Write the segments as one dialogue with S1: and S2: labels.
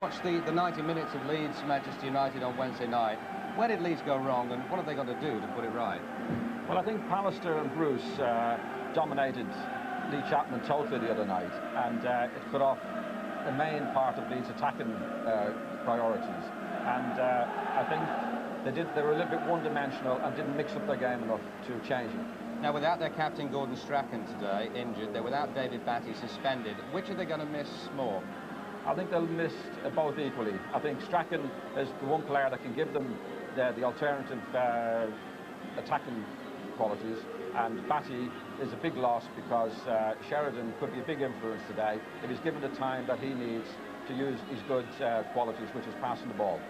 S1: Watch the 90 minutes of Leeds Manchester United on Wednesday night. Where did Leeds go wrong, and what have they got to do to put it right?
S2: Well, I think Pallister and Bruce dominated Lee Chapman totally the other night, and it cut off the main part of Leeds' attacking priorities. And I think they were a little bit one-dimensional and didn't mix up their game enough to change it.
S1: Now, without their captain Gordon Strachan today, injured, they're without David Batty, suspended. Which are they going to miss more?
S2: I think they'll miss both equally. I think Strachan is the one player that can give them the alternative attacking qualities, and Batty is a big loss because Sheridan could be a big influence today if he's given the time that he needs to use his good qualities, which is passing the ball.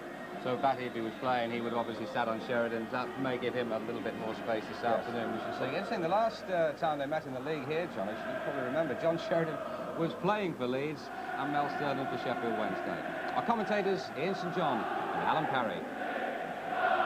S1: So Batty, if he was playing, he would have obviously sat on Sheridan. That may give him a little bit more space this afternoon, we should say. Interesting, the last time they met in the league here, John, as you probably remember, John Sheridan was playing for Leeds and Mel Sterling for Sheffield Wednesday. Our commentators, Ian St John and Alan Parry.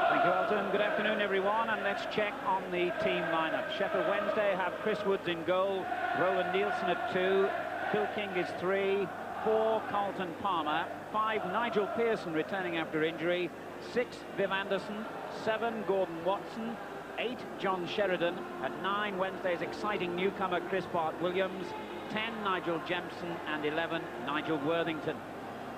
S3: Thank you, Elton. Good afternoon, everyone, and let's check on the team lineup. Sheffield Wednesday have Chris Woods in goal, Rowan Nielsen at 2, Phil King is 3, 4 Carlton Palmer, 5 Nigel Pearson returning after injury, 6 Viv Anderson, 7 Gordon Watson, 8 John Sheridan, at 9 Wednesday's exciting newcomer Chris Bart-Williams, 10 Nigel Jemson, and 11 Nigel Worthington.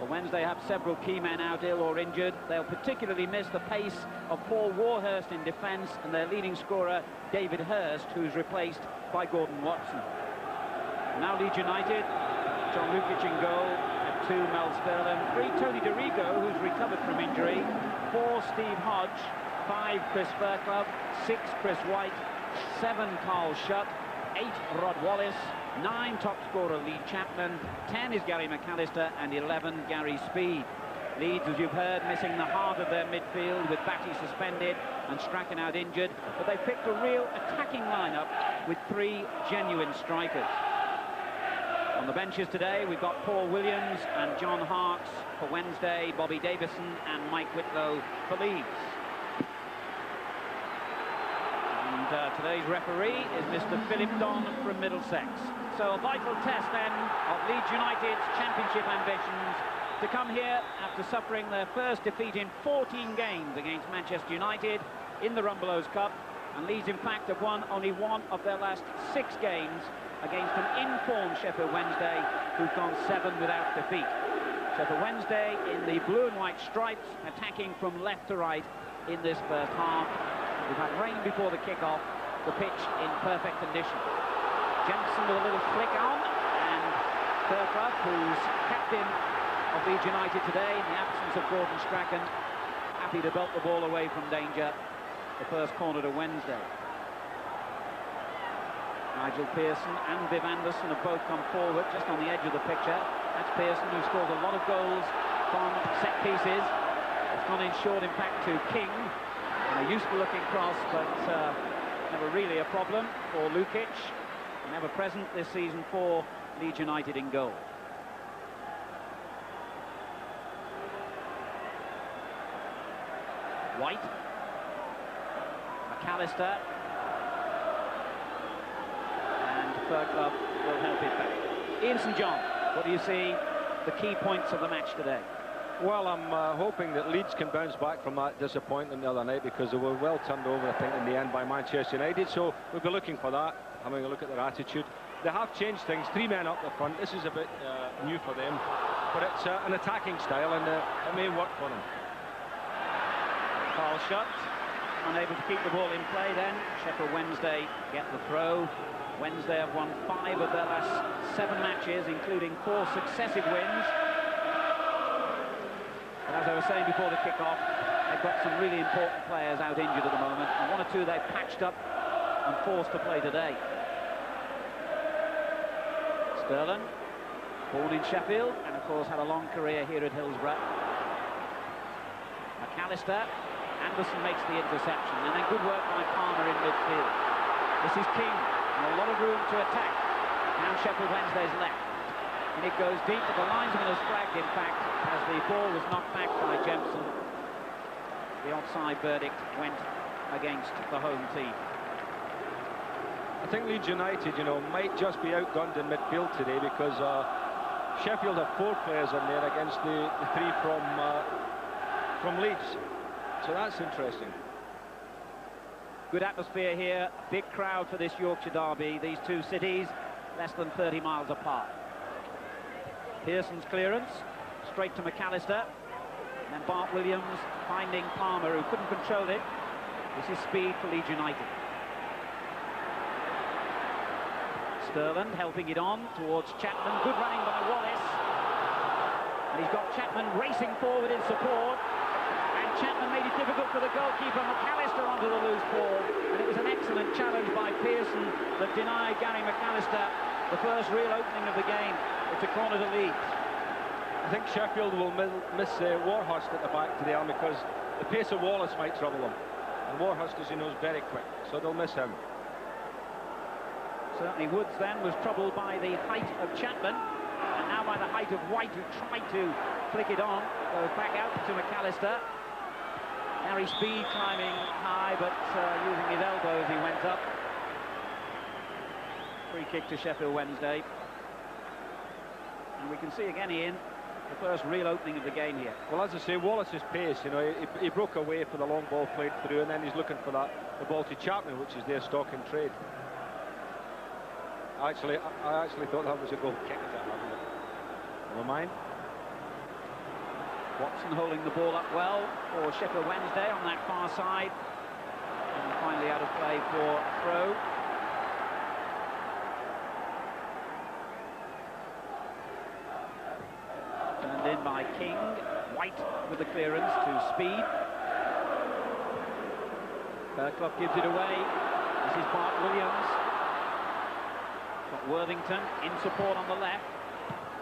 S3: Well, Wednesday have several key men out ill or injured. They'll particularly miss the pace of Paul Warhurst in defence and their leading scorer David Hurst, who's replaced by Gordon Watson. Now Leeds United, John Lukic in goal, at 2 Mel Sterling, 3 Tony DeRigo, who's recovered from injury, 4 Steve Hodge, 5 Chris Fairclough, 6 Chris White, 7 Carl Shutt, 8 Rod Wallace, 9 top scorer Lee Chapman, 10 is Gary McAllister, and 11 Gary Speed. Leeds, as you've heard, missing the heart of their midfield with Batty suspended and Strachan out injured, but they picked a real attacking lineup with 3 genuine strikers. On the benches today, we've got Paul Williams and John Harkes for Wednesday, Bobby Davison and Mike Whitlow for Leeds. And today's referee is Mr. Philip Don from Middlesex. So a vital test then of Leeds United's championship ambitions to come here after suffering their first defeat in 14 games against Manchester United in the Rumbelows Cup. And Leeds, in fact, have won only 1 of their last 6 games against an in-form Sheffield Wednesday who've gone 7 without defeat. Sheffield Wednesday in the blue and white stripes, attacking from left to right in this first half. We've had rain before the kick-off, the pitch in perfect condition. Jensen with a little flick on, and Fairclough, who's captain of Leeds United today in the absence of Gordon Strachan, happy to belt the ball away from danger. The first corner to Wednesday. Nigel Pearson and Viv Anderson have both come forward just on the edge of the picture. That's Pearson, who scored a lot of goals from set pieces. It's gone in short, in fact, to King. And a useful-looking cross, but never really a problem for Lukic. Never present this season for Leeds United in goal. White. McAllister. And Fairclough will help it back. Ian St John, what do you see the key points of the match today?
S4: Well, I'm hoping that Leeds can bounce back from that disappointment the other night, because they were well turned over, I think, in the end by Manchester United. So we'll be looking for that, having a look at their attitude. They have changed things, 3 men up the front. This is a bit new for them, but it's an attacking style, and it may work for them.
S3: Carl Shutt, unable to keep the ball in play then. Sheffield Wednesday get the throw. Wednesday have won 5 of their last 7 matches, including 4 successive wins. But as I was saying before the kick-off, they've got some really important players out injured at the moment, and 1 or 2 they've patched up and forced to play today. Sterling, born in Sheffield, and of course had a long career here at Hillsborough. McAllister, Anderson makes the interception, and then good work by Palmer in midfield. This is King, and a lot of room to attack. Now Sheffield Wednesday's left. And it goes deep, but the linesman has flagged, in fact, as the ball was knocked back by Jemson. The offside verdict went against the home team.
S4: I think Leeds United, you know, might just be outgunned in midfield today, because Sheffield have 4 players in there against the 3 from Leeds. So that's interesting.
S3: Good atmosphere here, big crowd for this Yorkshire derby. These two cities less than 30 miles apart. Pearson's clearance, straight to McAllister. And then Bart Williams finding Palmer, who couldn't control it. This is speed for Leeds United. Sterland helping it on towards Chapman. Good running by Wallace. And he's got Chapman racing forward in support. And Chapman made it difficult for the goalkeeper, McAllister, onto the loose ball. And it was an excellent challenge by Pearson that denied Gary McAllister the first real opening of the game. It's a corner to Leeds.
S4: I think Sheffield will miss Warhurst at the back today, because the pace of Wallace might trouble them. And Warhurst, as you know, is very quick, so they'll miss him.
S3: Certainly Woods then was troubled by the height of Chapman, and now by the height of White, who tried to flick it on. Goes back out to McAllister. Gary Speed climbing high, but using his elbow as he went up. Free kick to Sheffield Wednesday. And we can see again, Ian, the first real opening of the game here.
S4: Well, as I say, Wallace's pace, you know, he broke away for the long ball played through, and then he's looking for the ball to Chapman, which is their stock in trade. I actually thought that was a goal kick. Never mind.
S3: Watson holding the ball up well for Sheffield Wednesday on that far side. And finally out of play for a throw. Turned in by King. White with the clearance to Speed. Kirkloff gives it away. This is Bart Williams. Got Worthington in support on the left.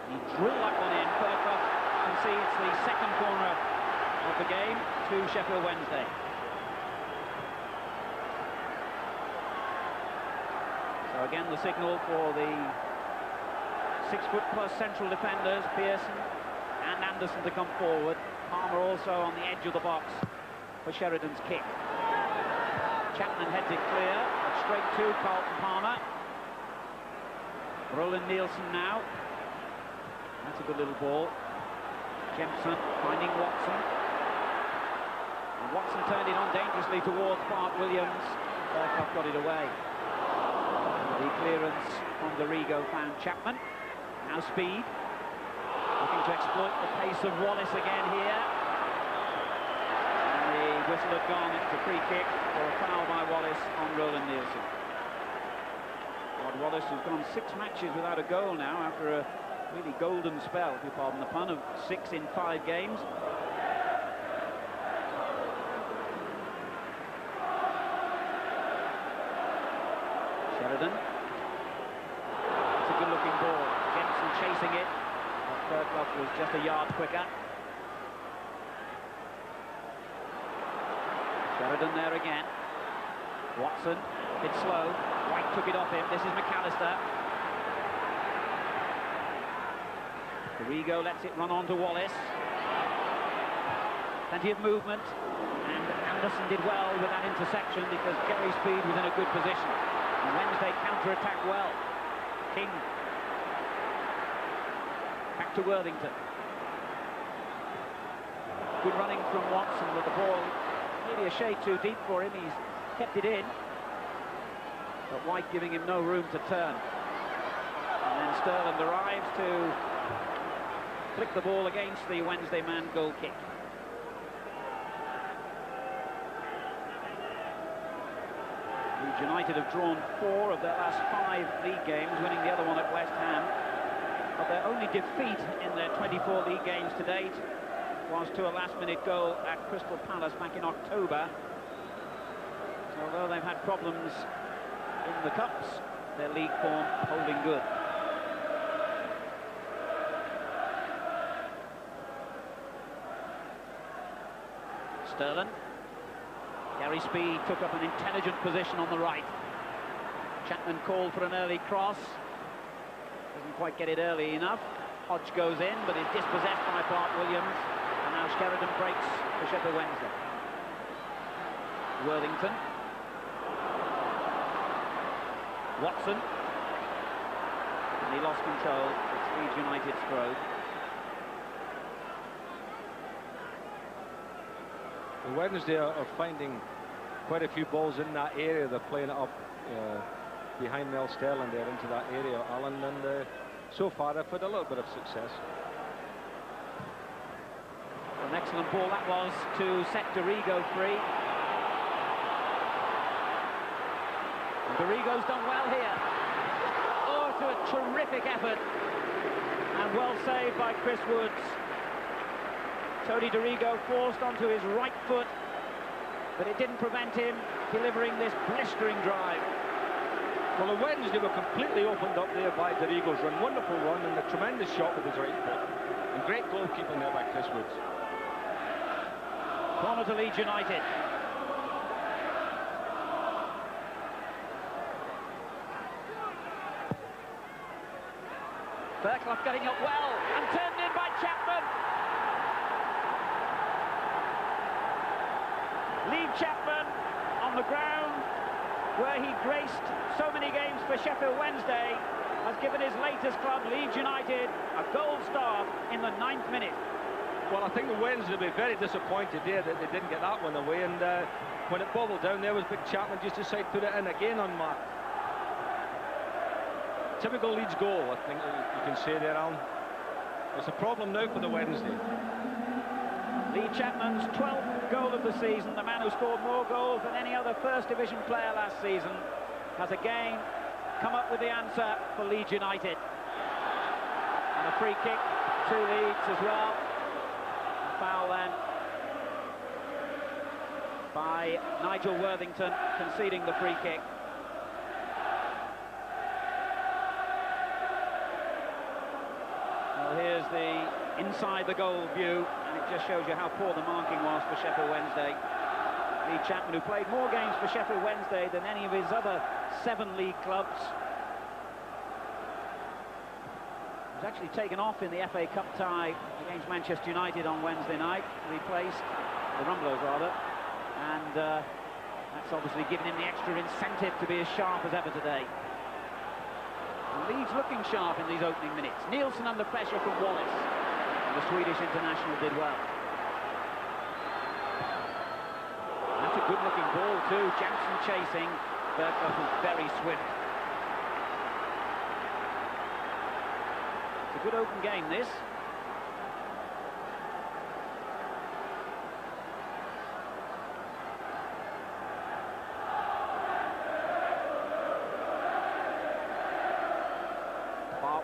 S3: He drilled that one in. Kirkloff concedes the second corner of the game to Sheffield Wednesday. So again the signal for the 6-foot-plus central defenders, Pearson and Anderson, to come forward. Palmer also on the edge of the box for Sheridan's kick. Chapman heads it clear, straight to Carlton Palmer. Roland Nielsen now. That's a good little ball. Jempson finding Watson. And Watson turned it on dangerously towards Bart Williams. Berghoff got it away. The clearance from Dorigo found Chapman. Now Speed. Looking to exploit the pace of Wallace again here. And the whistle had gone. It's a free kick for a foul by Wallace on Roland Nielsen. Rod Wallace has gone 6 matches without a goal now after a really golden spell, if you pardon the pun, of 6 in 5 games. Sheridan. It's a good-looking ball. Jensen chasing it. Kirkloff was just a yard quicker. Sheridan there again. Watson, bit slow. White took it off him. This is McAllister. Dorigo lets it run on to Wallace. Plenty of movement. And Anderson did well with that interception because Gary Speed was in a good position. And Wednesday counter-attacked well. King. Back to Worthington. Good running from Watson with the ball. Maybe a shade too deep for him. He's kept it in. But White giving him no room to turn. And then Sterland arrives to flick the ball against the Wednesday man goal kick. Leeds United have drawn 4 of their last 5 league games, winning the other one at West Ham. But their only defeat in their 24 league games to date was to a last-minute goal at Crystal Palace back in October. So although they've had problems in the cups, their league form holding good. Sterland. Gary Speed took up an intelligent position on the right. Chapman called for an early cross. Doesn't quite get it early enough. Hodge goes in, but is dispossessed by Bart Williams. And now Sheridan breaks for Sheffield Wednesday. Worthington. Watson. And he lost control. It's Leeds United's throw.
S4: Wednesday are finding quite a few balls in that area. They're playing it up behind Mel Sterling there into that area, Alan, and so far they've had a little bit of success.
S3: An excellent ball that was to set Dorigo free. And Dorigo's done well here. Oh, to a terrific effort. And well saved by Chris Woods. Tony Dorigo forced onto his right foot, but it didn't prevent him delivering this blistering drive.
S4: Well, on Wednesday were completely opened up there by Dorigo's run. Wonderful run and a tremendous shot with his right foot. And great goalkeeping there by Chris Woods.
S3: Corner to Leeds United. Fairclough getting up well and turned in by Chapman. Lee Chapman on the ground where he graced so many games for Sheffield Wednesday has given his latest club, Leeds United, a goal start in the 9th minute.
S4: Well, I think the Wednesday will be very disappointed there that they didn't get that one away, and when it bobbled down there was Big Chapman just decided to put it in again on mark. Typical Leeds goal, I think you can say there, Alan. It's a problem now for the Wednesday.
S3: Lee Chapman's 12th goal of the season, the man who scored more goals than any other First Division player last season, has again come up with the answer for Leeds United. And a free kick to Leeds as well. A foul then by Nigel Worthington, conceding the free kick. Well, here's the inside the goal view, and it just shows you how poor the marking was for Sheffield Wednesday. Lee Chapman, who played more games for Sheffield Wednesday than any of his other 7 league clubs, was actually taken off in the FA Cup tie against Manchester United on Wednesday night, replaced, the Rumblers rather, and that's obviously given him the extra incentive to be as sharp as ever today. Leeds looking sharp in these opening minutes. Nielsen under pressure from Wallace. And the Swedish international did well. That's a good-looking ball too. Jansen chasing. Bergkamp was very swift. It's a good open game, this.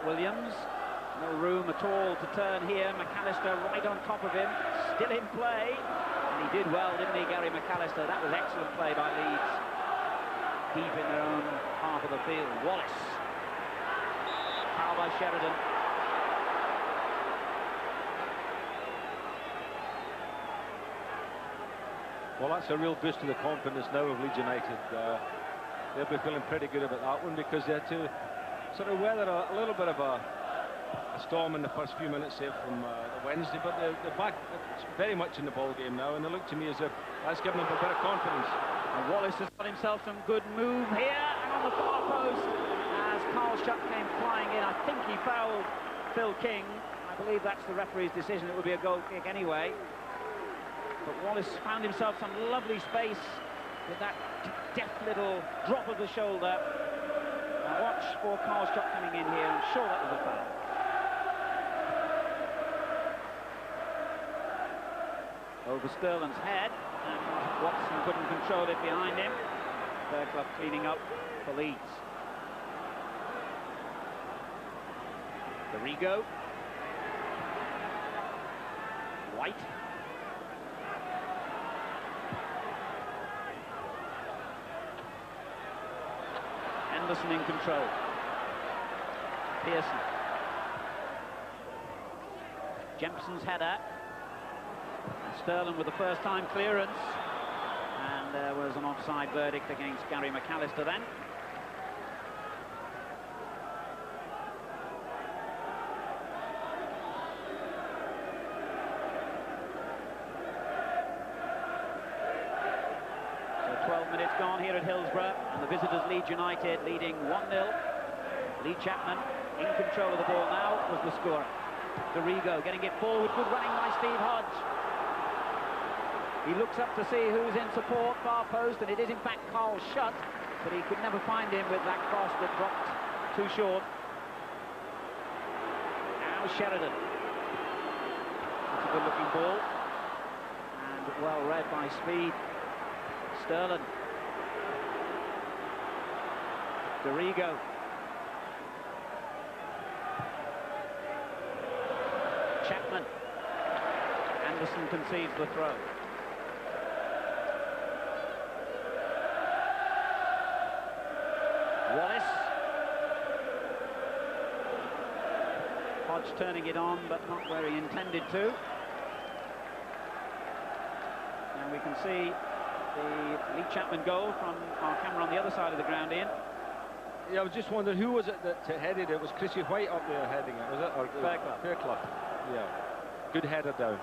S3: Williams, no room at all to turn here. McAllister right on top of him, still in play, and he did well, didn't he, Gary McAllister? That was excellent play by Leeds, deep in their own half of the field. Wallace, foul by Sheridan.
S4: Well, that's a real boost to the confidence now of Leeds United. They'll be feeling pretty good about that one, because they're to sort of weather a little bit of a storm in the first few minutes there from the Wednesday, but they're back very much in the ball game now, and they look to me as if that's given them a bit of confidence.
S3: And Wallace has got himself some good move here, and on the far post as Carl Schuck came flying in. I think he fouled Phil King. I believe that's the referee's decision. It would be a goal kick anyway. But Wallace found himself some lovely space with that deft little drop of the shoulder. Now watch for Carl Schuck coming in here, and sure that was a foul. Over Sterling's head, and Watson couldn't control it behind him. Fairclough cleaning up for Leeds. Dorigo. White. Anderson in control. Pearson. Jempson's header. Sterling with the first time clearance. And there was an offside verdict against Gary McAllister then. So 12 minutes gone here at Hillsborough, and the visitors Leeds United leading 1-0. Lee Chapman In control of the ball now was the scorer. Dorigo getting it forward, good running by Steve Hodge. He looks up to see who's in support, far post, and it is in fact Carl Shutt, but he could never find him with that cross that dropped too short. Now Sheridan. That's a good-looking ball, and well read by Speed. Sterling. Dorigo. Chapman. Anderson concedes the throw. Wallace. Hodge turning it on, but not where he intended to. And we can see the Lee Chapman goal from our camera on the other side of the ground, Ian.
S4: Yeah, I was just wondering who was it that headed it? Was Chrissy White up there heading it? Was it? Or Fairclough. Yeah. Good header down.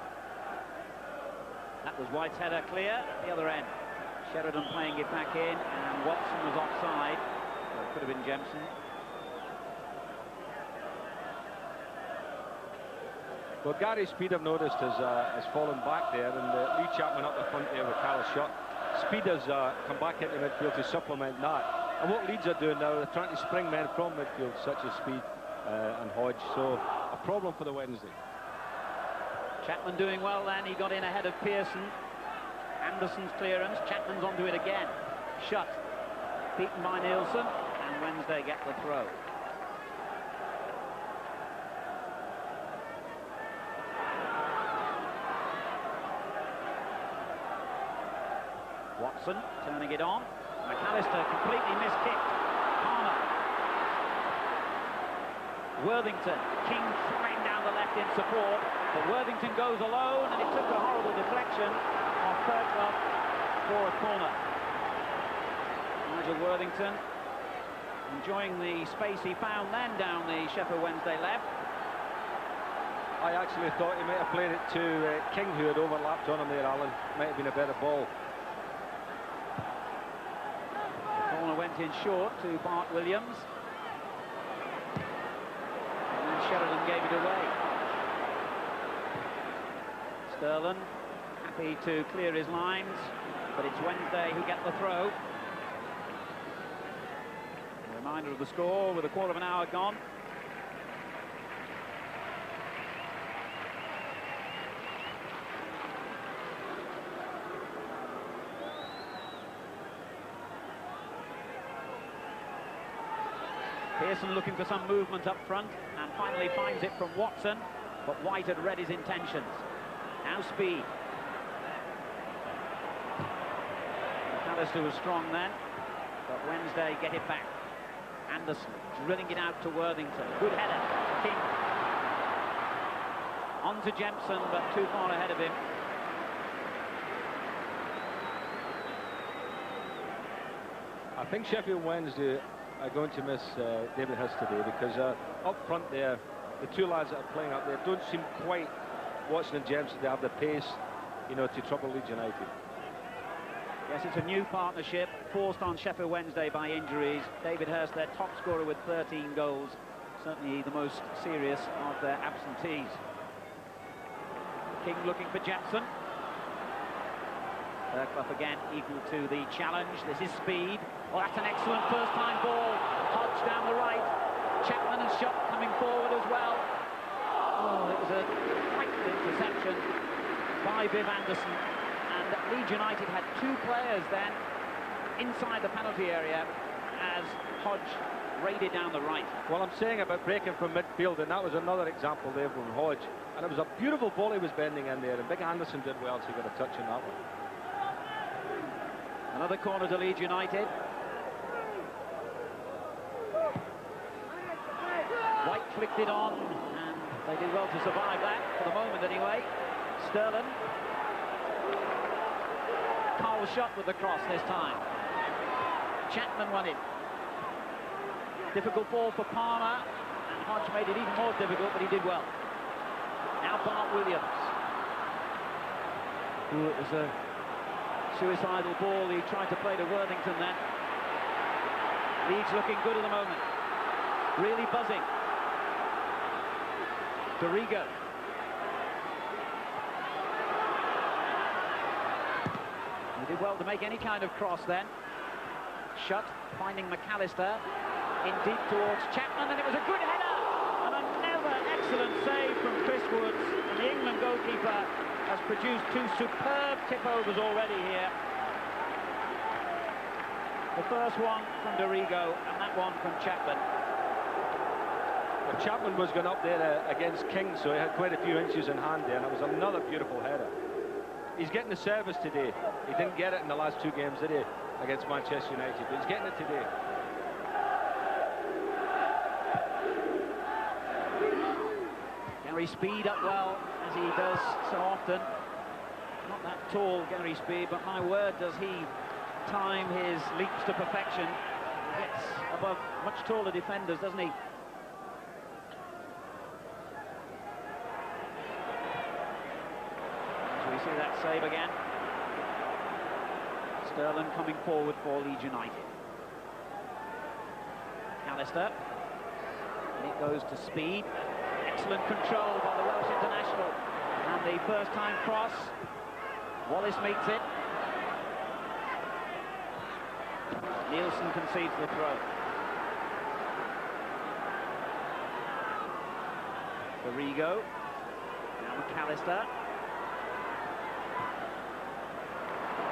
S3: That was White's header clear at the other end. Sheridan playing it back in, and Watson was offside. Well, it could have been Jemson.
S4: Well, Gary Speed, I've noticed, has fallen back there, and Lee Chapman up the front there with Carl Shutt. Speed has come back into midfield to supplement that. And what Leeds are doing now, they're trying to spring men from midfield, such as Speed and Hodge. So, a problem for the Wednesday.
S3: Chapman doing well then, he got in ahead of Pearson. Anderson's clearance, Chapman's onto it again. Shutt, beaten by Nielsen, and Wednesday get the throw. Watson turning it on. McAllister completely miskicked. Palmer. Worthington. King flying down the left in support, but Worthington goes alone, and it took a horrible deflection off Fairclough for a corner. Nigel Worthington enjoying the space he found then down the Sheffield Wednesday left.
S4: I actually thought he might have played it to King, who had overlapped on him there, Alan. Might have been a better ball.
S3: Went in short to Bart Williams, and then Sheridan gave it away. Sterling happy to clear his lines, but it's Wednesday who get the throw. A reminder of the score with a quarter of an hour gone. Pearson looking for some movement up front, and finally finds it from Watson, but White had read his intentions. Now Speed. McAllister was strong then, but Wednesday get it back. Anderson drilling it out to Worthington. Good header. King. On to Jemson, but too far ahead of him.
S4: I think Sheffield Wednesday are going to miss David Hurst today, because up front there, the two lads that are playing up there don't seem quite, Watson and Jemson, they have the pace, you know, to trouble Leeds United.
S3: Yes, it's a new partnership, forced on Sheffield Wednesday by injuries. David Hurst, their top scorer with 13 goals, certainly the most serious of their absentees. King looking for Jemson. Fairclough again equal to the challenge. This is Speed. Well, that's an excellent first-time ball. Hodge down the right. Chapman and Shutt coming forward as well. Oh, it was a great interception by Viv Anderson. And Leeds United had two players then inside the penalty area as Hodge raided down the right.
S4: Well, I'm saying about breaking from midfield, and that was another example there from Hodge. And it was a beautiful ball he was bending in there, and Big Anderson did well to get a touch on that one.
S3: Another corner to Leeds United. White flicked it on, and they did well to survive that, for the moment anyway. Sterling. Carl Shutt with the cross this time. Chapman won it. Difficult ball for Palmer, and Hodge made it even more difficult, but he did well. Now Bart Williams. Ooh, it was a suicidal ball he tried to play to Worthington then. Leeds looking good at the moment. Really buzzing. Dorigo. He did well to make any kind of cross then. Shut, finding McAllister. In deep towards Chapman, and it was a good header. And another excellent save from Chris Woods. And the England goalkeeper has produced two superb tip-overs already here. The first one from Dorigo, and that one from Chapman.
S4: Well, Chapman was going up there against King, so he had quite a few inches in hand there, and it was another beautiful header. He's getting the service today. He didn't get it in the last two games, did he, against Manchester United, but he's getting it today.
S3: Gary Speed up well, as he does so often. Not that tall, Gary Speed, but my word, does he time his leaps to perfection. He gets above much taller defenders, doesn't he? So we see that save again. Sterling coming forward for Leeds United. McAllister. And it goes to Speed. Excellent control by the Welsh international. And the first-time cross. Wallace meets it. Nielsen concedes the throw. Dorigo. Now McAllister.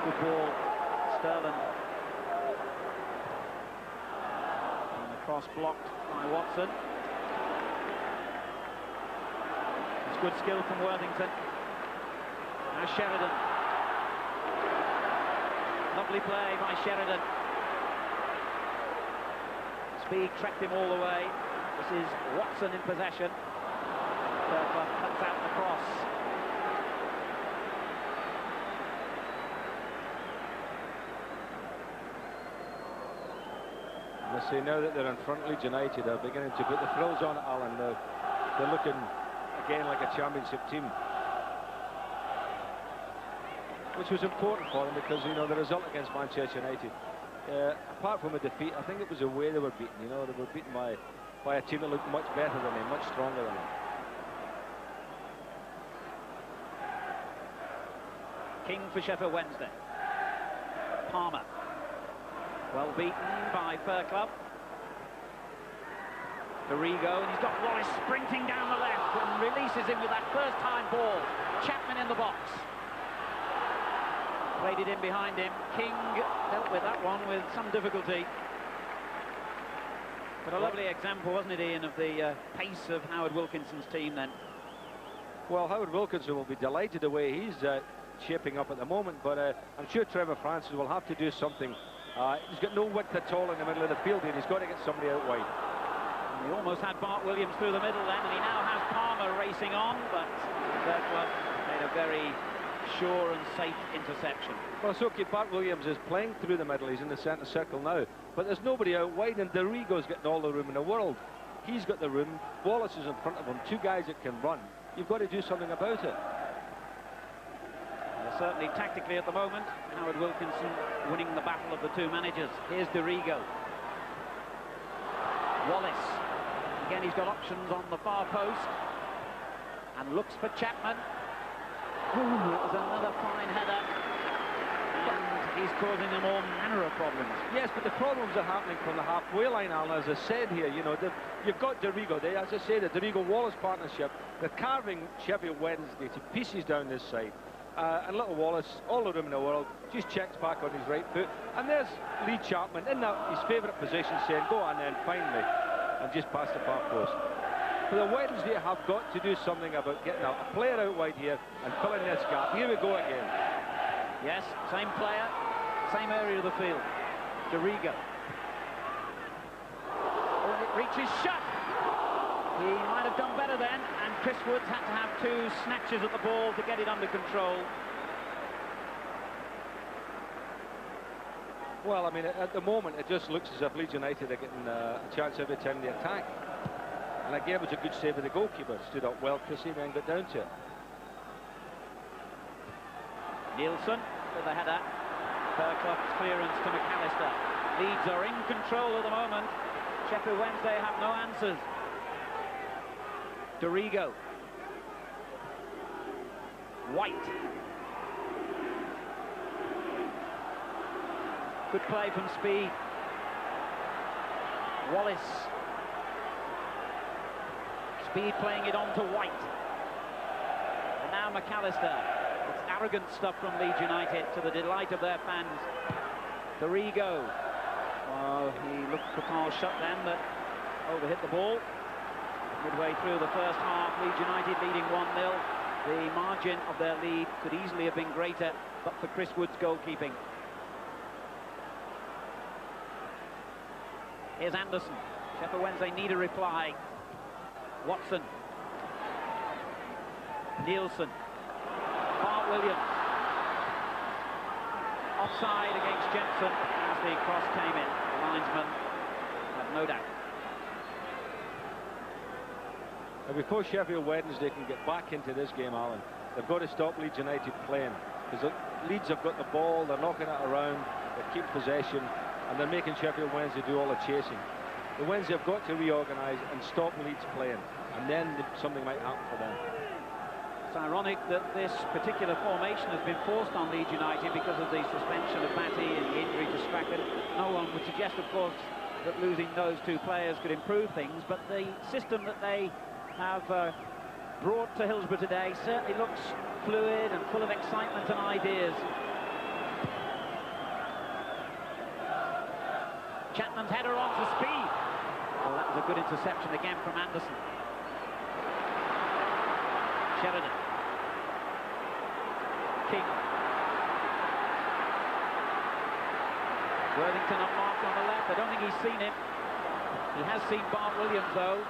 S3: Good ball, Sterling. And the cross blocked by Watson. It's good skill from Worthington. Now Sheridan. Lovely play by Sheridan. Speed tracked him all the way. This is Watson in possession. Berkler cuts out the cross.
S4: I say now that they're in front, Leeds United are beginning to put the frills on it, Alan. They're looking again like a championship team, which was important for them because, you know, the result against Manchester United, apart from a defeat, I think it was the way they were beaten. You know, they were beaten by a team that looked much better than them, much stronger than them.
S3: King for Sheffield Wednesday. Palmer. Well beaten by Fairclough. Dorigo, and he's got Wallace sprinting down the left and releases him with that first-time ball. Chapman in the box. Played it in behind him. King dealt with that one with some difficulty. But a lovely example, wasn't it, Ian, of the pace of Howard Wilkinson's team then?
S4: Well, Howard Wilkinson will be delighted the way he's shaping up at the moment, but I'm sure Trevor Francis will have to do something. He's got no width at all in the middle of the field, and he's got to get somebody out wide.
S3: He almost had Bart Williams through the middle then, and he now has Palmer racing on, but Berklow made a very sure and safe interception.
S4: Well, it's okay, Bart Williams is playing through the middle, he's in the centre circle now, but there's nobody out wide, and Dorigo's getting all the room in the world. He's got the room, Wallace is in front of him, two guys that can run. You've got to do something about it.
S3: Certainly tactically at the moment, Howard Wilkinson winning the battle of the two managers. Here's Dorigo. Wallace. Again, he's got options on the far post. And looks for Chapman. Ooh, it was another fine header. And he's causing them all manner of problems.
S4: Yes, but the problems are happening from the halfway line, Alan, as I said here. You know, you've got Dorigo there. As I say, the Dorigo-Wallace partnership. They're carving Sheffield Wednesday to pieces down this side. And little Wallace, all the room in the world, just checks back on his right foot. And there's Lee Chapman in his favourite position, saying, go on then, find me. And just past the far post. But the Wednesday have got to do something about getting a player out wide here and filling this gap. Here we go again.
S3: Yes, same player, same area of the field. Dorigo. Oh, and it reaches Shut. He might have done better then, and Chris Woods had to have two snatches at the ball to get it under control.
S4: Well, I mean, at the moment, it just looks as if Leeds United are getting a chance every time they attack. And again, it was a good save of the goalkeeper. Stood up well, Chrissy, then got down to it.
S3: Nielsen with the header. Berklough's clearance to McAllister. Leeds are in control at the moment. Sheffield Wednesday have no answers. Dorigo. White. Good play from Speed. Wallace. Speed playing it on to White. And now McAllister. It's arrogant stuff from Leeds United to the delight of their fans. Dorigo. Well, he looked for Carl shut then, but overhit the ball. Midway through the first half, Leeds United leading 1-0. The margin of their lead could easily have been greater, but for Chris Wood's goalkeeping. Here's Anderson. Sheffield Wednesday need a reply. Watson. Nielsen. Bart Williams. Offside against Jensen as the cross came in. The linesman had no doubt.
S4: And before Sheffield Wednesday can get back into this game, Alan, they've got to stop Leeds United playing. Because Leeds have got the ball, they're knocking it around, they keep possession, and they're making Sheffield Wednesday do all the chasing. The Wednesday have got to reorganise and stop Leeds playing, and then something might happen for them.
S3: It's ironic that this particular formation has been forced on Leeds United because of the suspension of Batty and the injury to Strachan. No one would suggest, of course, that losing those two players could improve things, but the system that they have brought to Hillsborough today certainly looks fluid and full of excitement and ideas. Chapman's header on for Speed. Well, that was a good interception again from Anderson. Sheridan. King. Worthington unmarked on the left. I don't think he's seen him. He has seen Bart Williams, though.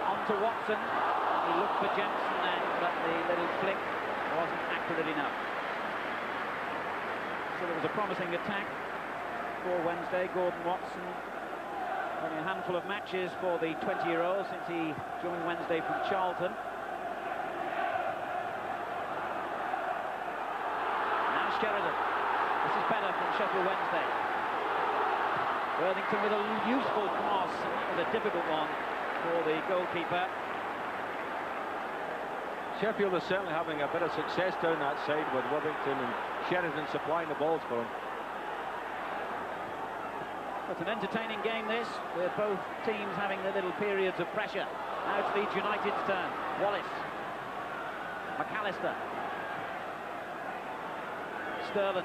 S3: On to Watson. He looked for Jensen then, but the little flick wasn't accurate enough. So there was a promising attack for Wednesday. Gordon Watson, only a handful of matches for the 20-year-old since he joined Wednesday from Charlton. Sheridan. This is better from Sheffield Wednesday. Worthington with a useful cross. That was a difficult one for the goalkeeper.
S4: Sheffield is certainly having a bit of success down that side with Worthington and Sheridan supplying the balls for them.
S3: It's an entertaining game, this, with both teams having their little periods of pressure. Now it's Leeds United's turn. Wallace. McAllister. Sterling.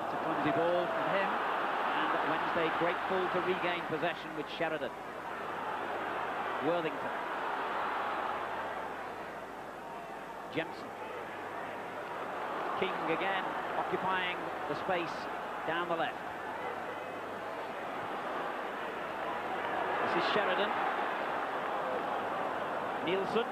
S3: It's a clumsy ball from him, and Wednesday grateful to regain possession with Sheridan. Worthington. Jensen. King again, occupying the space down the left. This is Sheridan. Nielsen.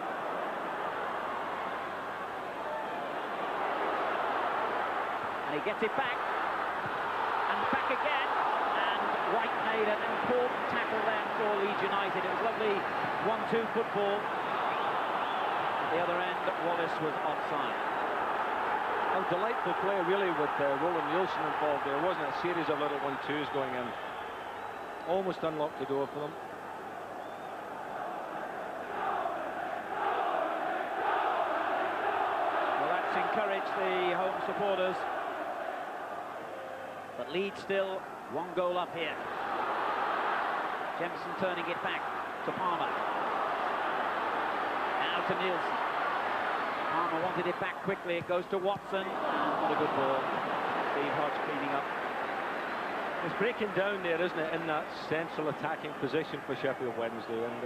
S3: He gets it back, and back again, and White made an important tackle then for Leeds United. It was lovely 1-2 football. At the other end, Wallace was offside.
S4: A delightful play, really, with Roland Nielsen involved. There wasn't a series of little 1-2s going in. Almost unlocked the door for them.
S3: Well, that's encouraged the home supporters. But Leeds still 1 goal up here. Jensen turning it back to Palmer. Now to Nielsen. Palmer wanted it back quickly. It goes to Watson. Not a good ball. Steve Hodge cleaning up.
S4: It's breaking down there, isn't it, in that central attacking position for Sheffield Wednesday. And,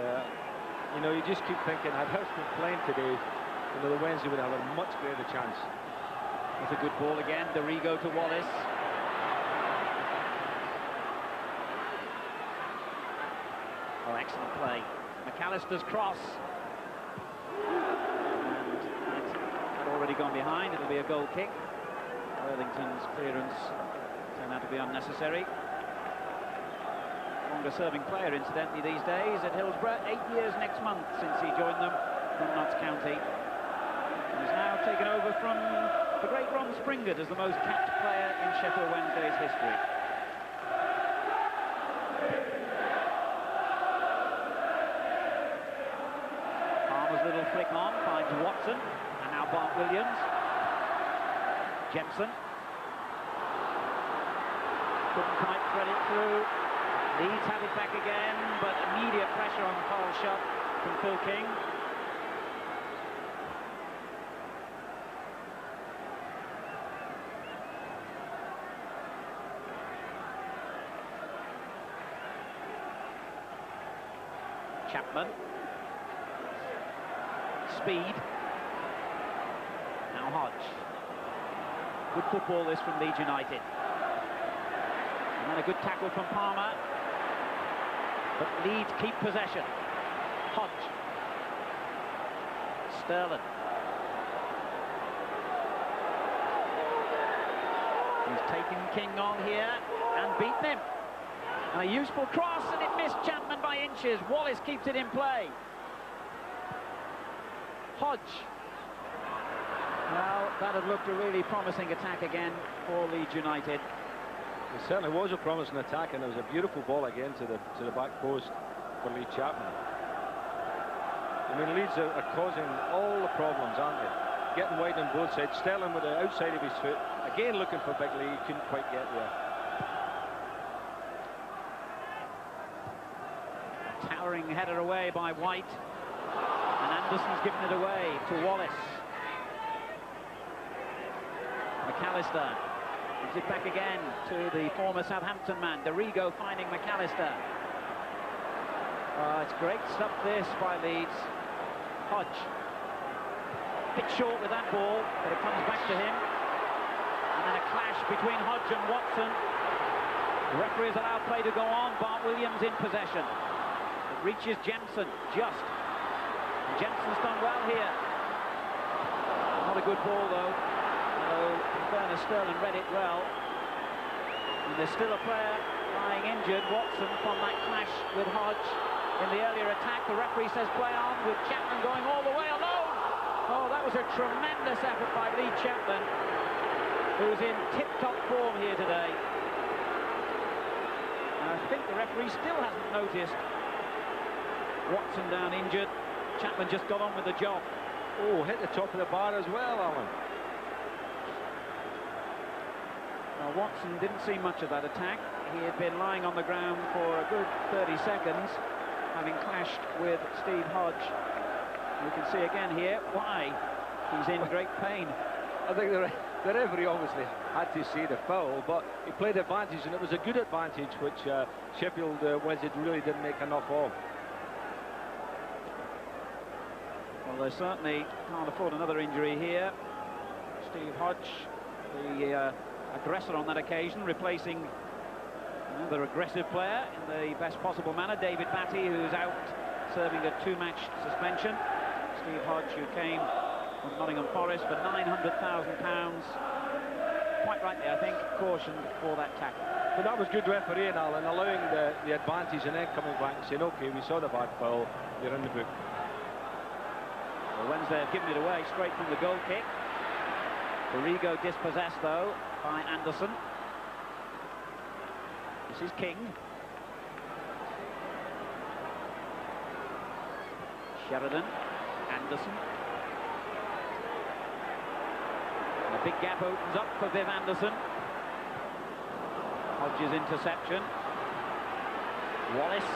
S4: you know, you just keep thinking, had Hurst been playing today, you know, the Wednesday would have a much greater chance.
S3: That's a good ball again. Dorigo to Wallace. Oh, excellent play. McAllister's cross. And it had already gone behind. It'll be a goal kick. Worthington's clearance turned out to be unnecessary. Longer serving player, incidentally, these days at Hillsborough. 8 years next month since he joined them from Notts County. And he's now taken over from the great Ron Springett as the most capped player in Sheffield Wednesday's history. little flick on, finds Watson, and now Bart Williams. Jensen. Couldn't quite thread it through. Leeds have it back again, but immediate pressure on the foul shot from Phil King. Chapman. Speed. Now Hodge. Good football this from Leeds United. And then a good tackle from Palmer. But Leeds keep possession. Hodge. Sterling. He's taken King on here and beaten him. And a useful cross, and it missed Chapman by inches. Wallace keeps it in play. Hodge. Well, that had looked a really promising attack again for Leeds United.
S4: It certainly was a promising attack, and it was a beautiful ball again to the back post for Lee Chapman. I mean, Leeds are causing all the problems, aren't they? Getting wide on both sides. Sterling with the outside of his foot. Again, looking for Big Lee. He couldn't quite get there.
S3: Towering header away by White. And Anderson's given it away to Wallace. McAllister gives it back again to the former Southampton man. Dorigo finding McAllister. It's great stuff this by Leeds. Hodge. Bit short with that ball, but it comes back to him. And then a clash between Hodge and Watson. The referee has allowed play to go on. Bart Williams in possession. It reaches Jensen, just. And Jensen's done well here. Not a good ball, though. Although, in fairness, Sterling read it well. And there's still a player lying injured, Watson, from that clash with Hodge in the earlier attack. The referee says play on, with Chapman going all the way alone. Oh, that was a tremendous effort by Lee Chapman, who's in tip-top form here today. And I think the referee still hasn't noticed Watson down injured. Chapman just got on with the job.
S4: Oh, hit the top of the bar as well, Alan.
S3: Watson didn't see much of that attack. He had been lying on the ground for a good 30 seconds, having clashed with Steve Hodge. You can see again here why he's in great pain.
S4: I think the referee obviously had to see the foul, but he played advantage, and it was a good advantage, which Sheffield Wednesday really didn't make enough of.
S3: Well, they certainly can't afford another injury here. Steve Hodge, the aggressor on that occasion, replacing another aggressive player in the best possible manner, David Batty, who's out serving a 2-match suspension. Steve Hodge, who came from Nottingham Forest for £900,000, quite rightly, I think, cautioned for that tackle.
S4: But that was good refereeing, Alan, allowing the advantage and then coming back and saying, OK, we saw the bad foul, you're in the book.
S3: Well, Wednesday have given it away straight from the goal kick. Dorigo dispossessed, though, by Anderson. This is King. Sheridan. Anderson. And a big gap opens up for Viv Anderson. Hodge's interception. Wallace.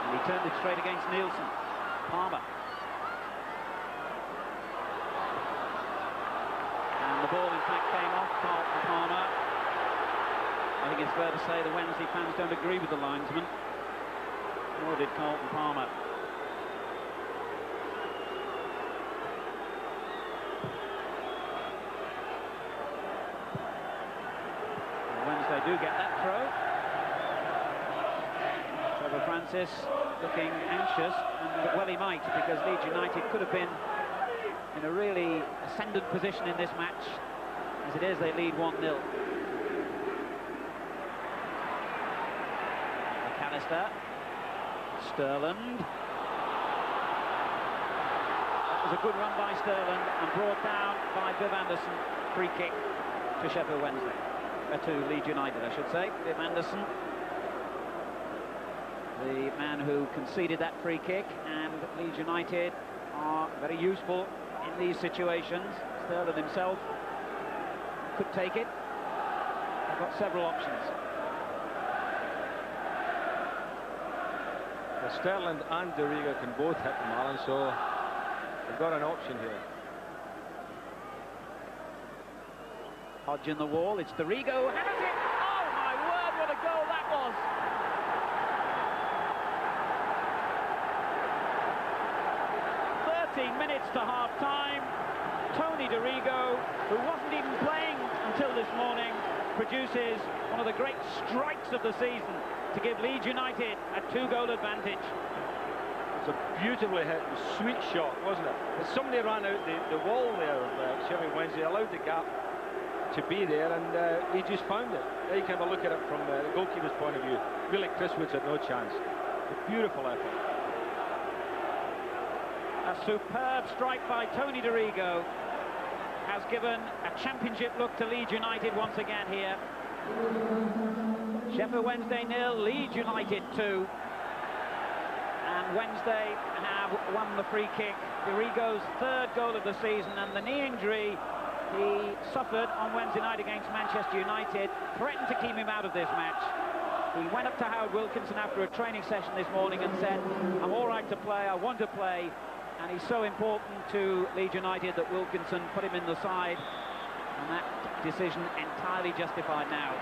S3: And he turned it straight against Nielsen. Palmer. The ball, in fact, came off Carlton Palmer. I think it's fair to say the Wednesday fans don't agree with the linesman, nor did Carlton Palmer. And Wednesday do get that throw. Trevor Francis looking anxious, and well he might, because Leeds United could have been in a really ascendant position in this match. As it is, they lead 1-0. McAllister. Sterling. That was a good run by Sterling and brought down by Viv Anderson. Free kick to Sheffield Wednesday. To Leeds United, I should say. Viv Anderson. the man who conceded that free kick, and Leeds United are very useful in these situations. Sterling himself could take it. They've got several options.
S4: Well, Sterling and Doriga can both hit them, Alan, so they've got an option here.
S3: Hodge in the wall, it's Doriga, has it! Oh my word, what a goal that was! Minutes to half-time. Tony Doriga, who wasn't even playing until this morning, produces one of the great strikes of the season to give Leeds United a 2-goal advantage.
S4: It's a beautifully hit, sweet shot, wasn't it? But somebody ran out the wall there of Sheffield Wednesday, allowed the gap to be there, and he just found it. There you can have a look at it from the goalkeeper's point of view. Really, Chris Woods had no chance. A beautiful effort.
S3: A superb strike by Tony Doriga has given a championship look to Leeds United once again here. Sheffield Wednesday 0, Leeds United 2. And Wednesday have won the free kick. Doriga's 3rd goal of the season, and the knee injury he suffered on Wednesday night against Manchester United threatened to keep him out of this match. He went up to Howard Wilkinson after a training session this morning and said, "I'm all right to play, I want to play." And he's so important to Leeds United that Wilkinson put him in the side, and that decision entirely justified now.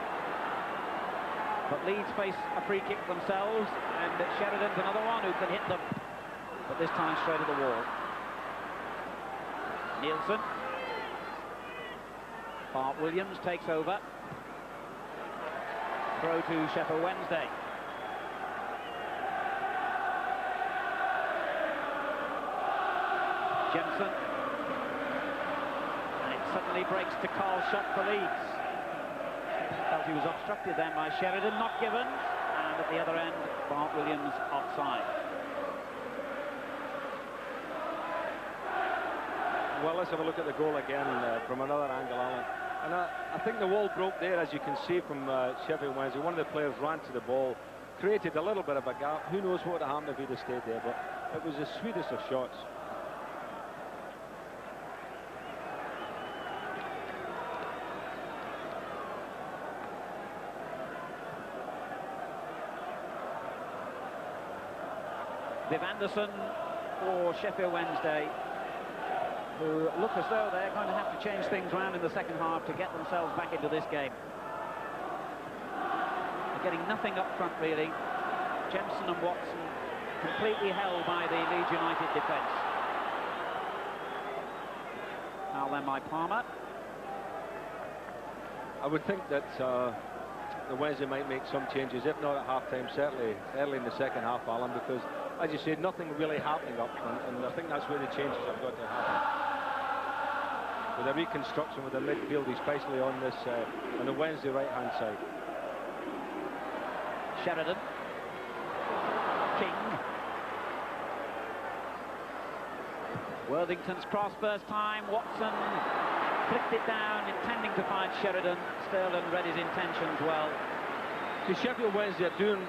S3: But Leeds face a free kick themselves, and Sheridan's another one who can hit them, but this time straight at the wall. Nielsen. Bart Williams takes over. Throw to Sheffield Wednesday. Jensen, and it suddenly breaks to Carl's shot for Leeds. Felt he was obstructed then by Sheridan, not given, and at the other end, Bart Williams offside.
S4: Well, let's have a look at the goal again from another angle, Alan. And I think the wall broke there, as you can see from Sheffield Wednesday. One of the players ran to the ball, created a little bit of a gap. Who knows what would have happened if he'd have stayed there, but it was the sweetest of shots.
S3: Viv Anderson for Sheffield Wednesday, who look as though they're going to have to change things around in the second half to get themselves back into this game. They're getting nothing up front, really. Jensen and Watson completely held by the Leeds United defence. Now then by Palmer.
S4: I would think that the Wednesday might make some changes, if not at half-time, certainly early in the second half, Alan, because, as you said, nothing really happening up front, and I think that's where the changes have got to happen. With a reconstruction with the midfield, especially on this on the Wednesday right-hand side.
S3: Sheridan. King. Worthington's cross first time. Watson flicked it down, intending to find Sheridan. Sterling read his intentions well.
S4: So Sheffield Wednesday are doing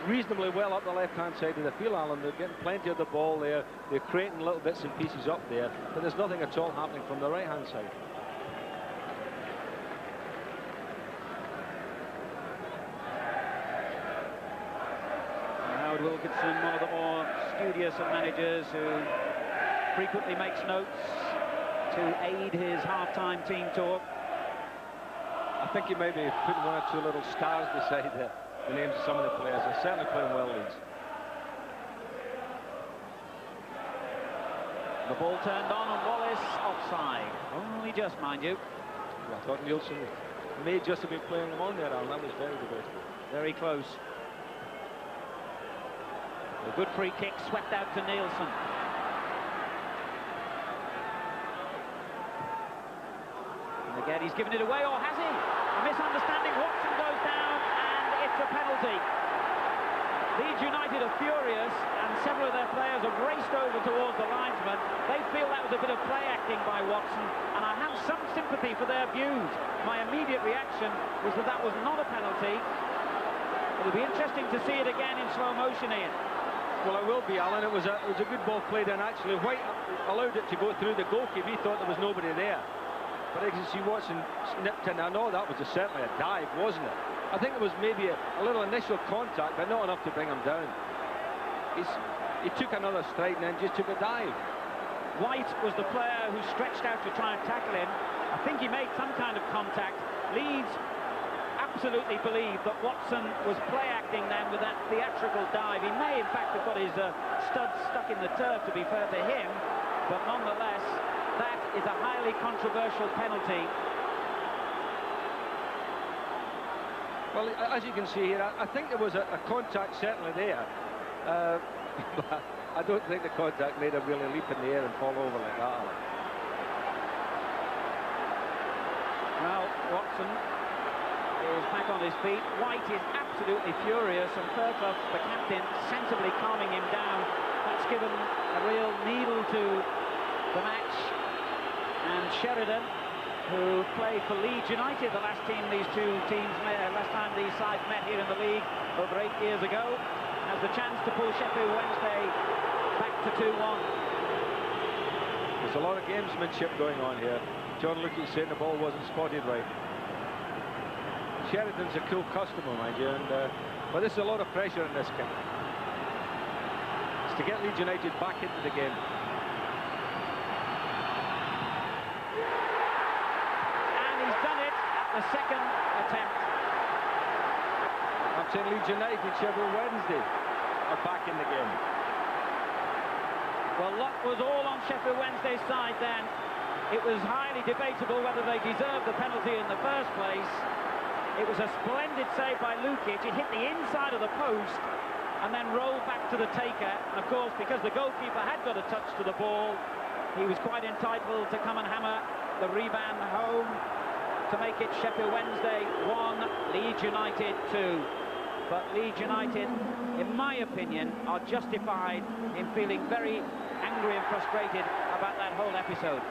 S4: reasonably well up the left-hand side of the field, Alan. They're getting plenty of the ball there. They're creating little bits and pieces up there, but there's nothing at all happening from the right-hand side.
S3: Howard Wilkinson, one of the more studious of managers who frequently makes notes to aid his half-time team talk.
S4: I think he may be putting one or two little stars beside the names of some of the players. They're certainly playing well, Leeds.
S3: The ball turned on and Wallace offside. Only just, mind you.
S4: I thought Nielsen may just have been playing them on there, Alan. That was very debatable.
S3: Very close. A good free kick swept out to Nielsen. And again, he's given it away, or has he? A misunderstanding. Watson goes down, and it's a penalty. Leeds United are furious, and several of their players have raced over towards the linesman. They feel that was a bit of play acting by Watson, and I have some sympathy for their views. My immediate reaction was that that was not a penalty. The It'll be interesting to see it again in slow motion, Ian.
S4: Well, it will be, Alan. It was a good ball played, and actually White allowed it to go through the goalkeeper. He thought there was nobody there. But as you see, Watson snipped in. I know that was certainly a dive, wasn't it? I think it was maybe a little initial contact, but not enough to bring him down. He took another stride and then just took a dive.
S3: White was the player who stretched out to try and tackle him. I think he made some kind of contact. Leeds absolutely believed that Watson was play-acting then with that theatrical dive. He may, in fact, have got his studs stuck in the turf, to be fair to him, but nonetheless, that is a highly controversial penalty.
S4: Well, as you can see here, I think there was a contact certainly there. But I don't think the contact made him really leap in the air and fall over like that, Alan.
S3: Well, Watson is back on his feet. White is absolutely furious, and Fairclough, the captain, sensibly calming him down. That's given a real needle to the match. And Sheridan, who played for Leeds United, the last time these sides met here in the league over 8 years ago, has the chance to pull Sheffield Wednesday back to 2-1.
S4: There's a lot of gamesmanship going on here. John Lukey saying the ball wasn't spotted right. Sheridan's a cool customer, mind you, but there's a lot of pressure in this game. It's to get Leeds United back into the game.
S3: And he's done it at the second attempt.
S4: I'm saying Leeds United, Sheffield Wednesday are back in the game.
S3: Well, luck was all on Sheffield Wednesday's side then. It was highly debatable whether they deserved the penalty in the first place. It was a splendid save by Lukic. It hit the inside of the post and then rolled back to the taker. And of course, because the goalkeeper had got a touch to the ball, he was quite entitled to come and hammer the rebound home to make it Sheffield Wednesday 1, Leeds United 2. But Leeds United, in my opinion, are justified in feeling very angry and frustrated about that whole episode.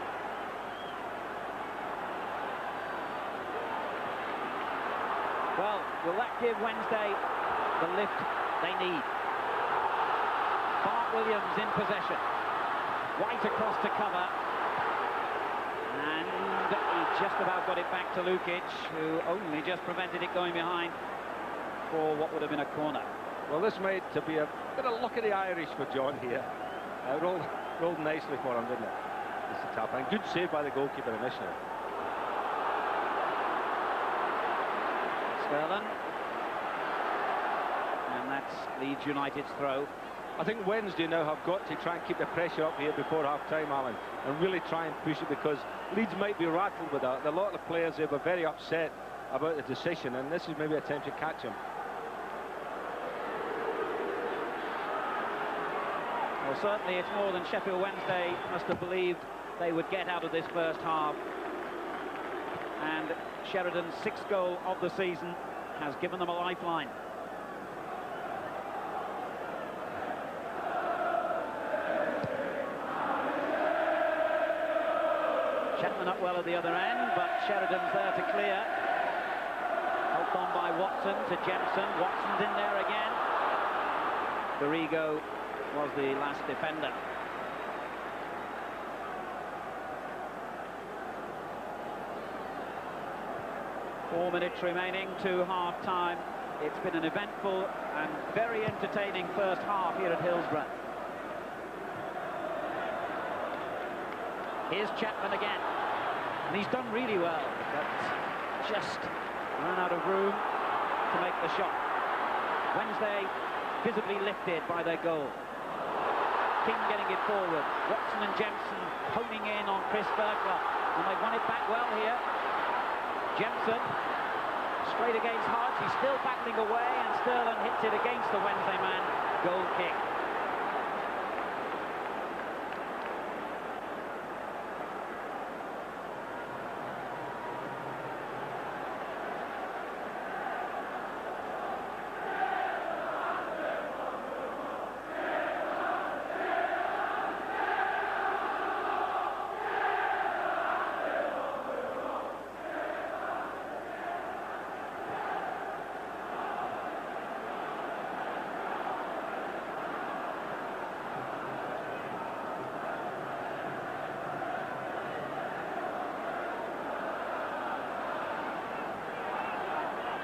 S3: Well, will that give Wednesday the lift they need? Bart Williams in possession. White across to cover. And he just about got it back to Lukic, who only just prevented it going behind for what would have been a corner.
S4: Well, this made to be a bit of luck of the Irish for John here. Rolled nicely for him, didn't it? It's a tap, and good save by the goalkeeper initially.
S3: Sterling. And that's Leeds United's throw.
S4: I think Wednesday now have got to try and keep the pressure up here before half-time, Alan, and really try and push it, because Leeds might be rattled with that. A lot of players, they were very upset about the decision, and this is maybe a time to catch them.
S3: Well, certainly it's more than Sheffield Wednesday must have believed they would get out of this first half. And Sheridan's 6th goal of the season has given them a lifeline. Chapman up well at the other end, but Sheridan's there to clear. Helped on by Watson to Jemson. Watson's in there again. Dorigo was the last defender. Four minutes remaining to half-time. It's been an eventful and very entertaining first half here at Hillsborough. Here's Chapman again. And he's done really well, but just ran out of room to make the shot. Wednesday visibly lifted by their goal. King getting it forward. Watson and Jemson honing in on Chris Fairclough. And they've won it back well here. Jemson straight against Hodge. He's still battling away, and Sterling hits it against the Wednesday man. Goal kick.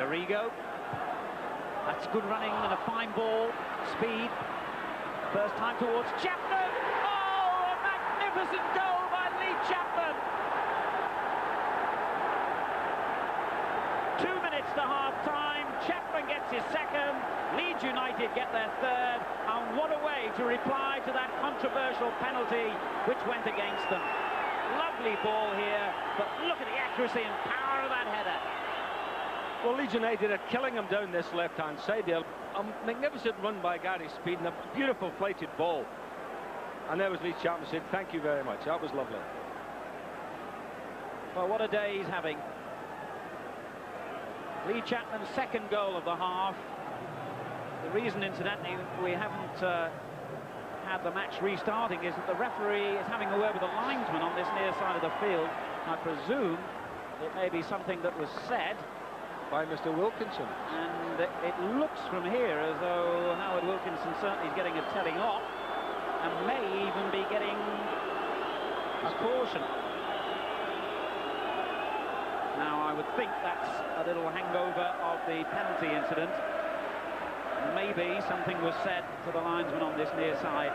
S3: Arrigo. That's good running and a fine ball. Speed. First time towards Chapman. Oh, a magnificent goal by Lee Chapman. 2 minutes to half-time. Chapman gets his second. Leeds United get their third. And what a way to reply to that controversial penalty which went against them. Lovely ball here, but look at the accuracy and power of that header.
S4: Well, Leeds United are killing him down this left-hand side there. A magnificent run by Gary Speed and a beautiful flighted ball. And there was Lee Chapman saying, thank you very much. That was lovely.
S3: Well, what a day he's having. Lee Chapman's second goal of the half. The reason, incidentally, we haven't had the match restarting is that the referee is having a word with the linesman on this near side of the field. I presume it may be something that was said
S4: by Mr. Wilkinson.
S3: And it looks from here as though Howard Wilkinson certainly is getting a telling off and may even be getting a caution. Now, I would think that's a little hangover of the penalty incident. Maybe something was said to the linesman on this near side.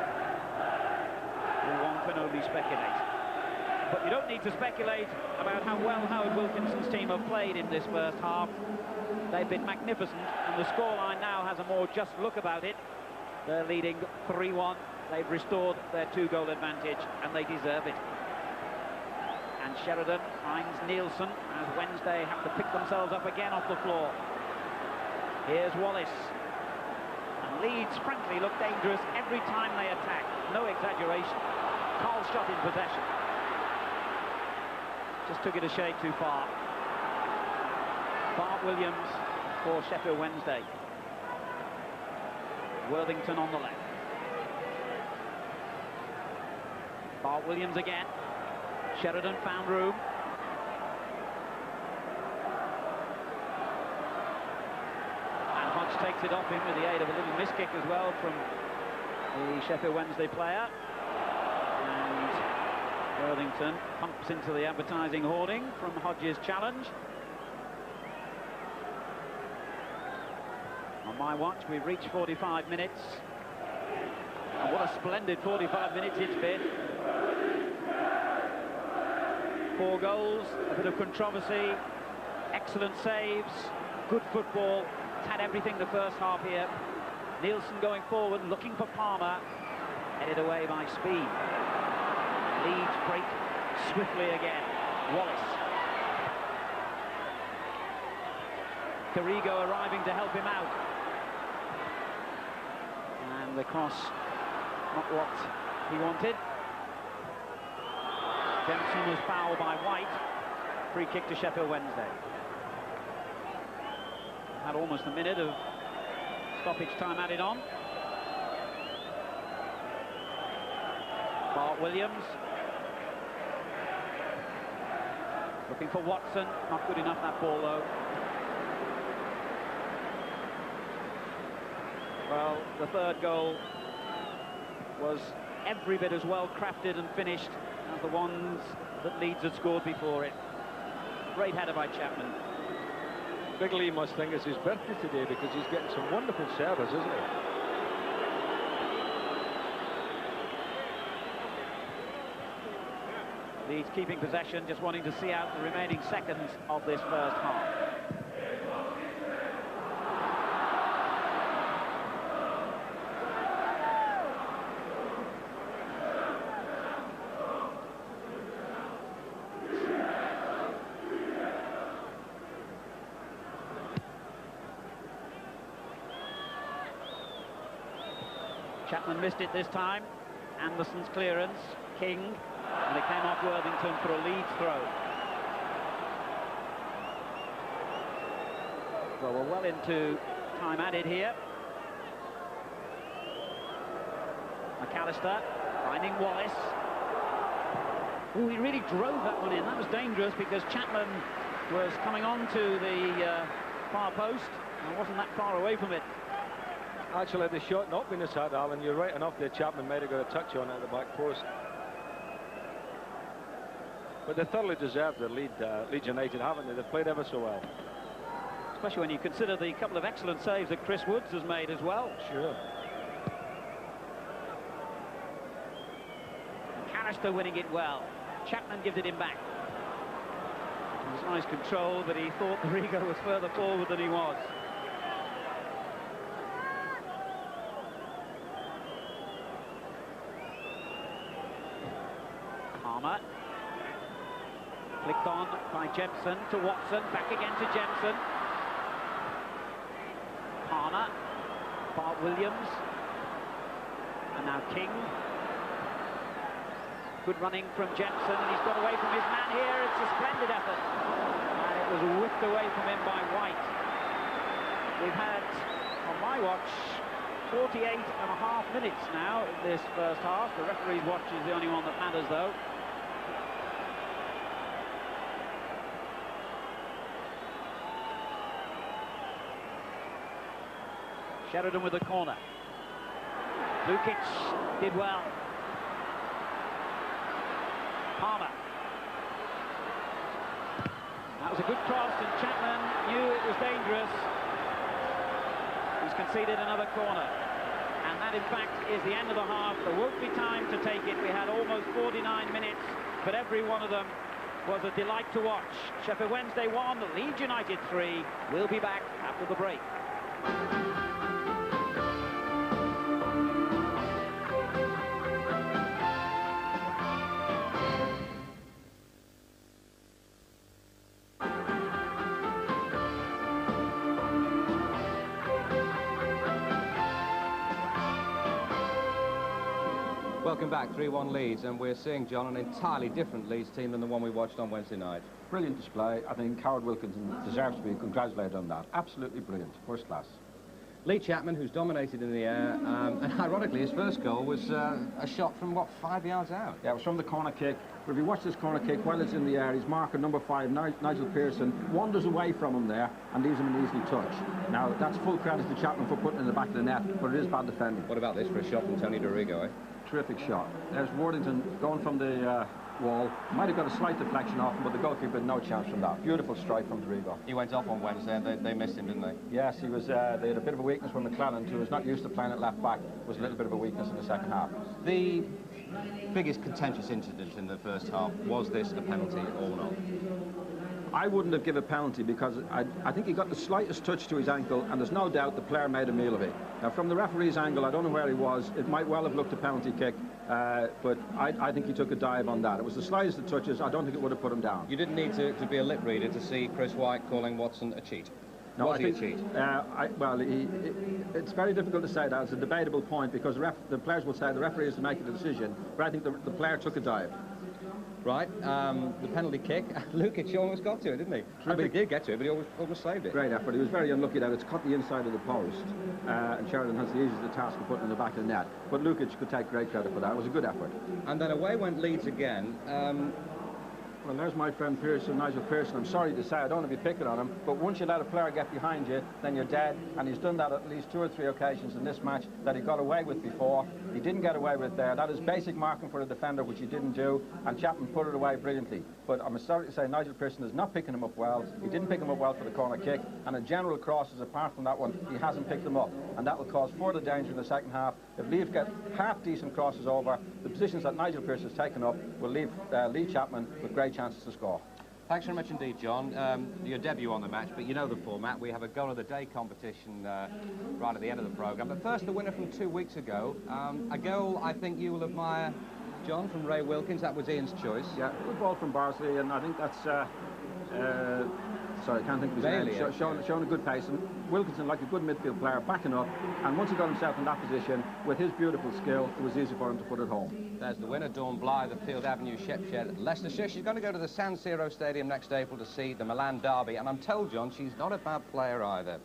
S3: One can only speculate. But you don't need to speculate about how well Howard Wilkinson's team have played in this first half. They've been magnificent, and the scoreline now has a more just look about it. They're leading 3-1. They've restored their 2-goal advantage, and they deserve it. And Sheridan finds Nielsen as Wednesday have to pick themselves up again off the floor. Here's Wallace. And Leeds, frankly, look dangerous every time they attack. No exaggeration. Carl's shot in possession. Just took it a shade too far. Bart Williams for Sheffield Wednesday. Worthington on the left. Bart Williams again. Sheridan found room. And Hodge takes it off him with the aid of a little miss kick as well from the Sheffield Wednesday player. And Worthington pumps into the advertising hoarding from Hodge's challenge. On my watch, we've reached 45 minutes. And what a splendid 45 minutes it's been. 4 goals, a bit of controversy, excellent saves, good football. It's had everything the first half here. Nielsen going forward, looking for Palmer. Headed away by Speed. Leeds break swiftly again. Wallace. Carrigo arriving to help him out. And the cross, not what he wanted. Dempsey was fouled by White. Free kick to Sheffield Wednesday. Had almost a minute of stoppage time added on. Bart Williams. Looking for Watson. Not good enough, that ball, though. Well, the third goal was every bit as well crafted and finished as the ones that Leeds had scored before it. Great header by Chapman.
S4: Big Lee must think it's his birthday today because he's getting some wonderful service, isn't he?
S3: Leeds keeping possession, just wanting to see out the remaining seconds of this first half. Chapman missed it this time. Anderson's clearance. King. And it came off Worthington for a Leeds throw. Well, we're well into time added here. McAllister finding Wallace. Oh, he really drove that one in. That was dangerous because Chapman was coming on to the far post and wasn't that far away from it.
S4: Actually, the shot not been as hard, Alan. You're right enough there. Chapman might have got a touch on it at the back post. But they thoroughly deserve the lead, Leeds United, haven't they? They've played ever so well.
S3: especially when you consider the couple of excellent saves that Chris Woods has made as well.
S2: Sure.
S3: Canister winning it well. Chapman gives it him back. It was nice control, but he thought the Rigo was further forward than he was. Palmer. Flicked on by Jemson to Watson, back again to Jemson. Palmer, Bart Williams, and now King. Good running from Jemson, and he's got away from his man here. It's a splendid effort, and it was whipped away from him by White. We've had, on my watch, 48.5 minutes now in this first half. The referee's watch is the only one that matters, though. Sheridan with the corner. Lukic did well. Palmer. That was a good cross, and Chapman knew it was dangerous. He's conceded another corner. And that, in fact, is the end of the half. There won't be time to take it. We had almost 49 minutes, but every one of them was a delight to watch. Sheffield Wednesday 1, Leeds United 3. We'll be back after the break.
S1: Welcome back, 3-1 Leeds, and we're seeing, John, an entirely different Leeds team than the one we watched on Wednesday night.
S2: Brilliant display. I think Howard Wilkinson deserves to be congratulated on that. Absolutely brilliant. First class.
S1: Lee Chapman, who's dominated in the air, and ironically, his first goal was a shot from, what, 5 yards out?
S2: Yeah, it was from the corner kick. But if you watch this corner kick while it's in the air, his marker, number 5, Nigel Pearson, wanders away from him there and leaves him an easy touch. Now, that's full credit to Chapman for putting it in the back of the net, but it is bad defending.
S1: What about this for a shot from Tony Dorigo, eh?
S2: Terrific shot. There's Worthington going from the wall. Might have got a slight deflection off him, but the goalkeeper had no chance from that. Beautiful strike from Dorigo.
S1: He went off on Wednesday and they missed him, didn't they?
S2: Yes, he was. They had a bit of a weakness from McClelland, who was not used to playing at left back. Was a little bit of a weakness in the second half.
S1: The biggest contentious incident in the first half, was this a penalty or not?
S2: I wouldn't have given a penalty because I think he got the slightest touch to his ankle, and there's no doubt the player made a meal of it. Now, from the referee's angle, I don't know where he was. It might well have looked a penalty kick, but I think he took a dive on that. It was the slightest of touches. I don't think it would have put him down.
S1: You didn't need to be a lip reader to see Chris White calling Watson a cheat.
S2: No,
S1: was he a cheat?
S2: Well, it's very difficult to say that. It's a debatable point because the players will say the referee is to make a decision, but I think the player took a dive.
S1: Right, the penalty kick, Lukic almost got to it, didn't he? I mean, he did get to it, but he almost saved it.
S2: Great effort. He was very unlucky that it's cut the inside of the post, and Sheridan has the easiest task of putting it in the back of the net. But Lukic could take great credit for that. It was a good effort.
S1: And then away went Leeds again.
S2: Well, there's my friend Pearson, Nigel Pearson. I'm sorry to say, I don't want to be picking on him, but once you let a player get behind you, then you're dead, and he's done that at least 2 or 3 occasions in this match that he got away with before. He didn't get away with there. That is basic marking for a defender, which he didn't do, and Chapman put it away brilliantly. But I'm sorry to say, Nigel Pearson is not picking him up well. He didn't pick him up well for the corner kick, and in general crosses, apart from that one, he hasn't picked them up, and that will cause further danger in the second half. If Leeds get half-decent crosses over, the positions that Nigel Pearson has taken up will leave Lee Chapman with great chances to score.
S1: Thanks very much indeed, John. Your debut on the match, but you know the format. We have a goal of the day competition right at the end of the programme. But first, the winner from 2 weeks ago. A goal I think you will admire, John, from Ray Wilkins. That was Ian's choice.
S2: Yeah, good ball from Barnsley, and I think that's... sorry, I can't think of his name. Showing a good pace. And Wilkinson, like a good midfield player, backing up. And once he got himself in that position, with his beautiful skill, it was easy for him to put it home.
S1: There's the winner, Dawn Blythe of Field Avenue, Sheffield, Leicestershire. She's going to go to the San Siro Stadium next April to see the Milan derby. And I'm told, John, she's not a bad player either.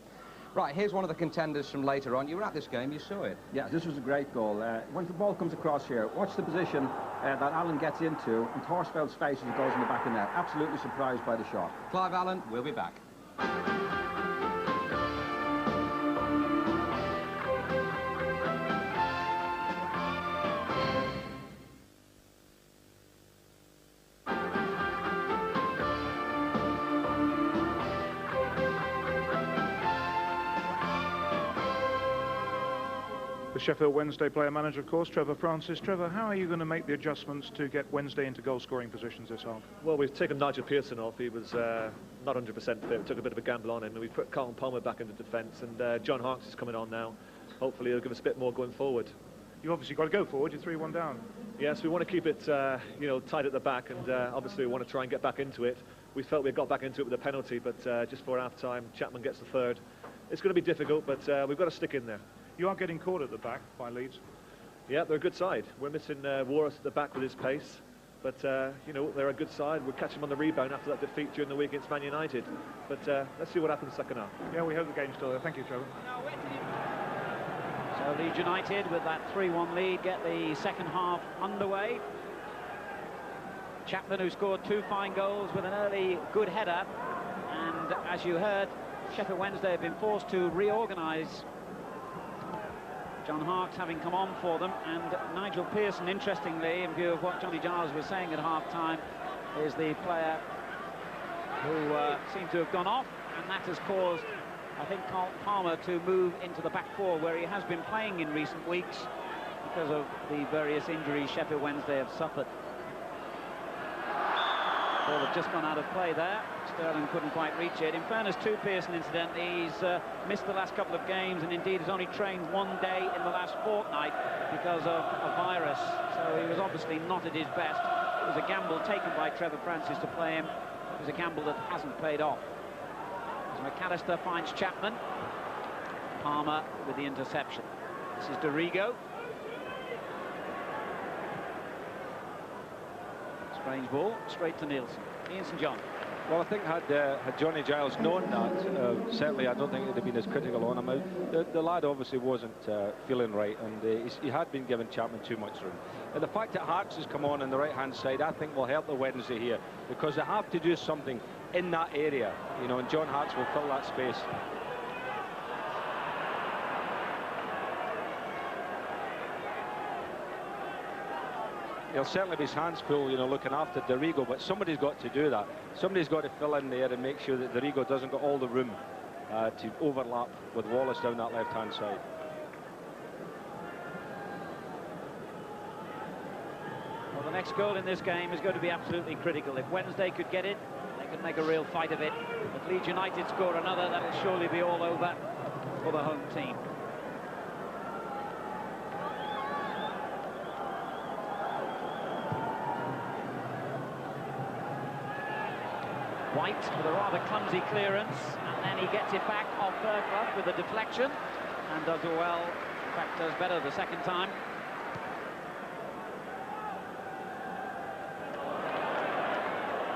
S1: Right, here's one of the contenders from later on. You were at this game, you saw it. Yeah,
S2: this was a great goal. When the ball comes across here, watch the position that Allen gets into, and Horsfeld's face as it goes in the back of the net. Absolutely surprised by the shot.
S1: Clive Allen, we'll be back.
S5: Sheffield Wednesday player-manager, of course, Trevor Francis. Trevor, how are you going to make the adjustments to get Wednesday into goal-scoring positions this half?
S6: Well, we've taken Nigel Pearson off. He was not 100% fit. We took a bit of a gamble on him, and we've put Carlton Palmer back into defence, and John Harkes is coming on now. Hopefully he'll give us a bit more going forward.
S5: You've obviously got to go forward. You're 3-1 down.
S6: Yes, we want to keep it tight at the back, and obviously we want to try and get back into it. We felt we got back into it with a penalty, but just before half-time, Chapman gets the third. It's going to be difficult, but we've got to stick in there.
S5: You are getting caught at the back by Leeds.
S6: Yeah, they're a good side. We're missing Warris at the back with his pace, but they're a good side. We'll catch them on the rebound after that defeat during the week against Man United. But let's see what happens second half.
S5: Yeah, we hope the game's still there. Thank you, Trevor.
S3: So Leeds United, with that 3-1 lead, get the second half underway. Chapman, who scored 2 fine goals with an early good header, and as you heard, Sheffield Wednesday have been forced to reorganise. John Harkes having come on for them, and Nigel Pearson, interestingly, in view of what Johnny Giles was saying at half-time, is the player who seemed to have gone off, and that has caused, I think, Carlton Palmer to move into the back four, where he has been playing in recent weeks because of the various injuries Sheffield Wednesday have suffered. Ball had just gone out of play there. Sterling couldn't quite reach it. In fairness to Pearson, incidentally, he's missed the last couple of games, and indeed has only trained 1 day in the last fortnight because of a virus. So he was obviously not at his best. It was a gamble taken by Trevor Francis to play him. It was a gamble that hasn't paid off. As McAllister finds Chapman. Palmer with the interception. This is Dorigo. Strange ball, straight to Nielsen. Ian St John.
S4: Well, I think had Johnny Giles known that, certainly I don't think it would have been as critical on him. The lad obviously wasn't feeling right, and he had been giving Chapman too much room. And the fact that Harkes has come on the right-hand side, I think will help the Wednesday here, because they have to do something in that area, and John Harkes will fill that space. He'll certainly be his hands full, looking after Dorigo, but somebody's got to do that. Somebody's got to fill in there and make sure that Dorigo doesn't get all the room to overlap with Wallace down that left-hand side.
S3: Well, the next goal in this game is going to be absolutely critical. If Wednesday could get it, they could make a real fight of it. If Leeds United score another, that'll surely be all over for the home team. White with a rather clumsy clearance, and then he gets it back off Bergloff with a deflection, and does well. In fact, does better the second time.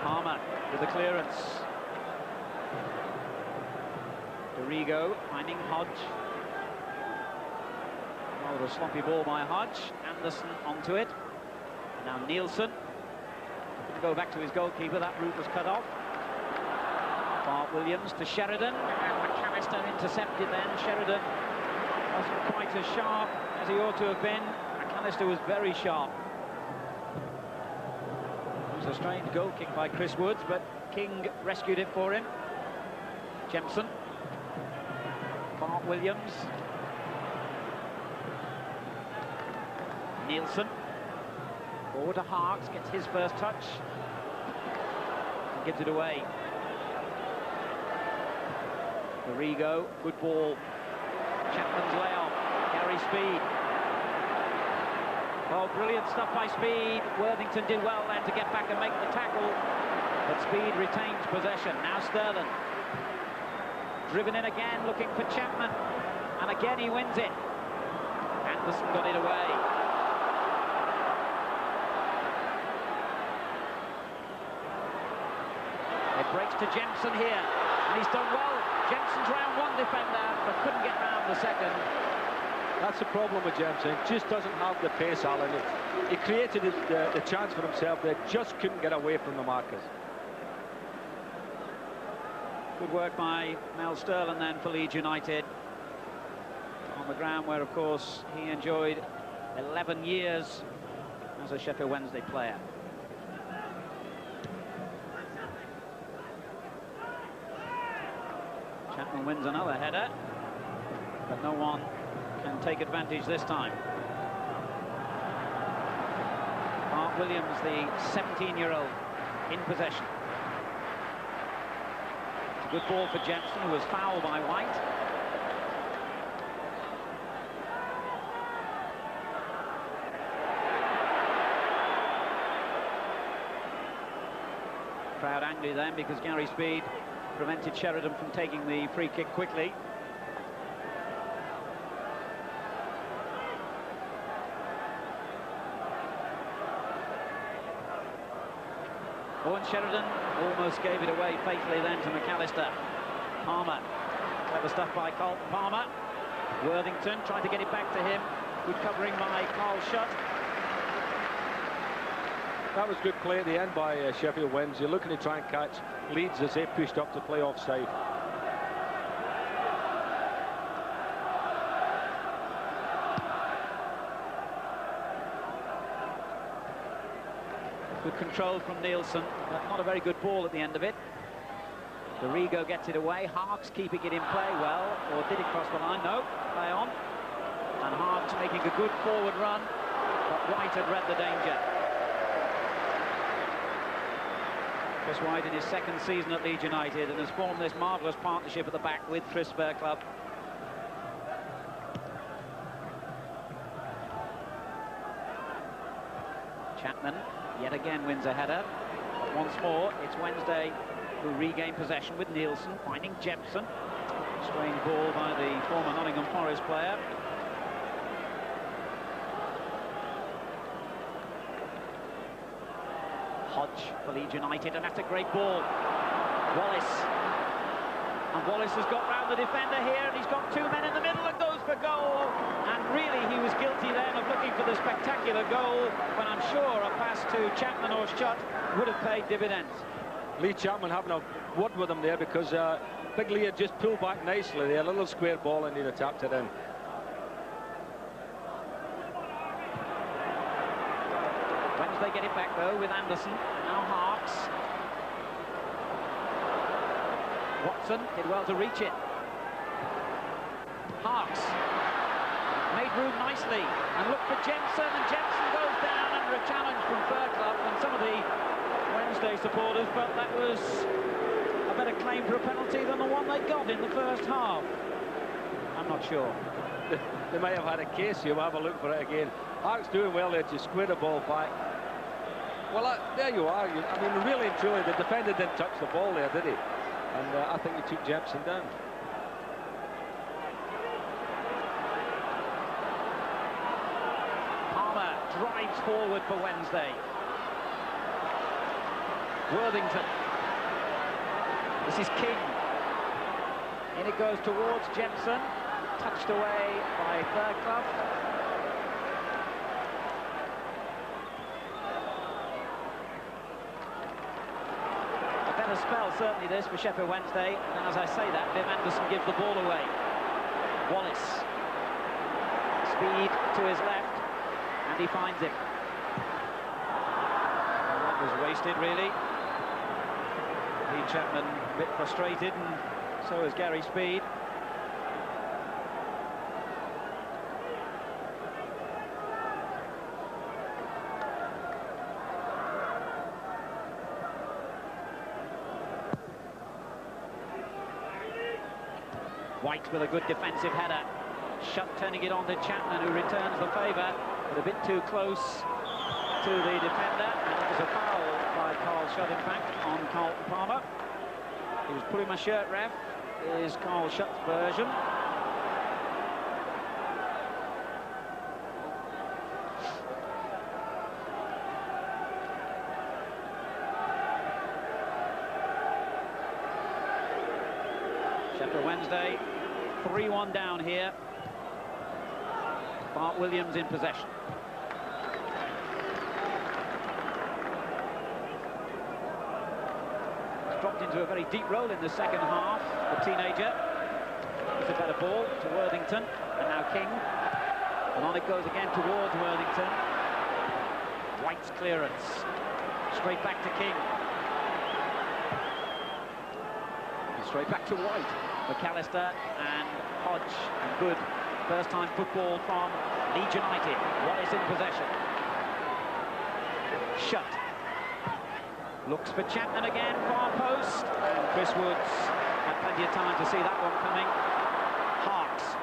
S3: Palmer with the clearance. Dorigo finding Hodge. Rather a sloppy ball by Hodge. Anderson onto it. And now Nielsen. Couldn't go back to his goalkeeper. That route was cut off. Bart Williams to Sheridan, and McAllister intercepted then. Sheridan wasn't quite as sharp as he ought to have been. McAllister was very sharp. It was a strange goal kick by Chris Woods, but King rescued it for him. Jemson. Bart Williams. Nielsen. Forward to Harkes, gets his first touch. And gives it away. Dorigo, good ball. Chapman's layoff. Gary Speed. Oh, brilliant stuff by Speed. Worthington did well then to get back and make the tackle, but Speed retains possession. Now Sterling. Driven in again, looking for Chapman, and again he wins it. Anderson got it away. It breaks to Jemson here, and he's done well. Jemson's round one defender, but couldn't get round the second.
S4: That's the problem with Jemson. He just doesn't have the pace, Alan. He created the chance for himself there, just couldn't get away from the markers.
S3: Good work by Mel Sterling then for Leeds United. On the ground where, of course, he enjoyed 11 years as a Sheffield Wednesday player. Chapman wins another header, but no one can take advantage this time. Mark Williams, the 17-year-old, in possession. It's a good ball for Jepson, who was fouled by White. Crowd angry then because Gary Speed prevented Sheridan from taking the free kick quickly. Owen Sheridan almost gave it away fatally then to McAllister. Palmer, clever stuff by Carlton Palmer. Worthington tried to get it back to him. Good covering by Carl Shutt.
S4: That was good play at the end by Sheffield Wednesday, looking to try and catch Leeds as they pushed up to play offside.
S3: Good control from Nielsen, but not a very good ball at the end of it. Dorigo gets it away. Harks keeping it in play well, or did it cross the line? No, play on. And Harks making a good forward run, but White had read the danger. Chris White in his second season at Leeds United and has formed this marvellous partnership at the back with Chris Fairclough. Chapman yet again wins a header. But once more, it's Wednesday who regain possession with Nielsen finding Jepson. Strange ball by the former Nottingham Forest player. Hodge for Leeds United, and that's a great ball. Wallace. And Wallace has got round the defender here, and he's got two men in the middle and goes for goal. And really, he was guilty then of looking for the spectacular goal, when I'm sure a pass to Chapman or Shutt would have paid dividends.
S4: Lee Chapman having a word with him there because Big Lee had just pulled back nicely there, a little square ball, and he'd have tapped it in.
S3: Wednesday get it back though with Anderson. Now Harks. Watson did well to reach it. Harks made room nicely and looked for Jepson, and Jepson goes down under a challenge from Fairclough, and some of the Wednesday supporters felt that was a better claim for a penalty than the one they got in the first half. I'm not sure.
S4: They might have had a case. You'll have a look for it again. Harks doing well there to square the ball back. Well, there you are. I mean, really and truly, the defender didn't touch the ball there, did he? And I think he took Jepson down.
S3: Palmer drives forward for Wednesday. Worthington. This is King. In it goes towards Jepson. Touched away by Fairclough. Spell certainly this for Sheffield Wednesday, and as I say that, Vim Anderson gives the ball away. Wallace, Speed to his left, and he finds him. Well, that was wasted really. Lee Chapman a bit frustrated, and so is Gary Speed. White with a good defensive header. Shutt turning it on to Chapman, who returns the favour, but a bit too close to the defender. And it was a foul by Carl Shutt, in fact, on Carlton Palmer. He was pulling my shirt, ref, is Carl Shutt's version. Sheffield Wednesday 3-1 down here. Bart Williams in possession. He's dropped into a very deep role in the second half. The teenager. It's a better ball to Worthington, and now King. And on it goes again towards Worthington. White's clearance. Straight back to King. And straight back to White. McAllister and Hodge, and good First time football from Leeds United. Wallace in possession. Shut. Looks for Chapman again, far post. And Chris Woods had plenty of time to see that one coming. Harks.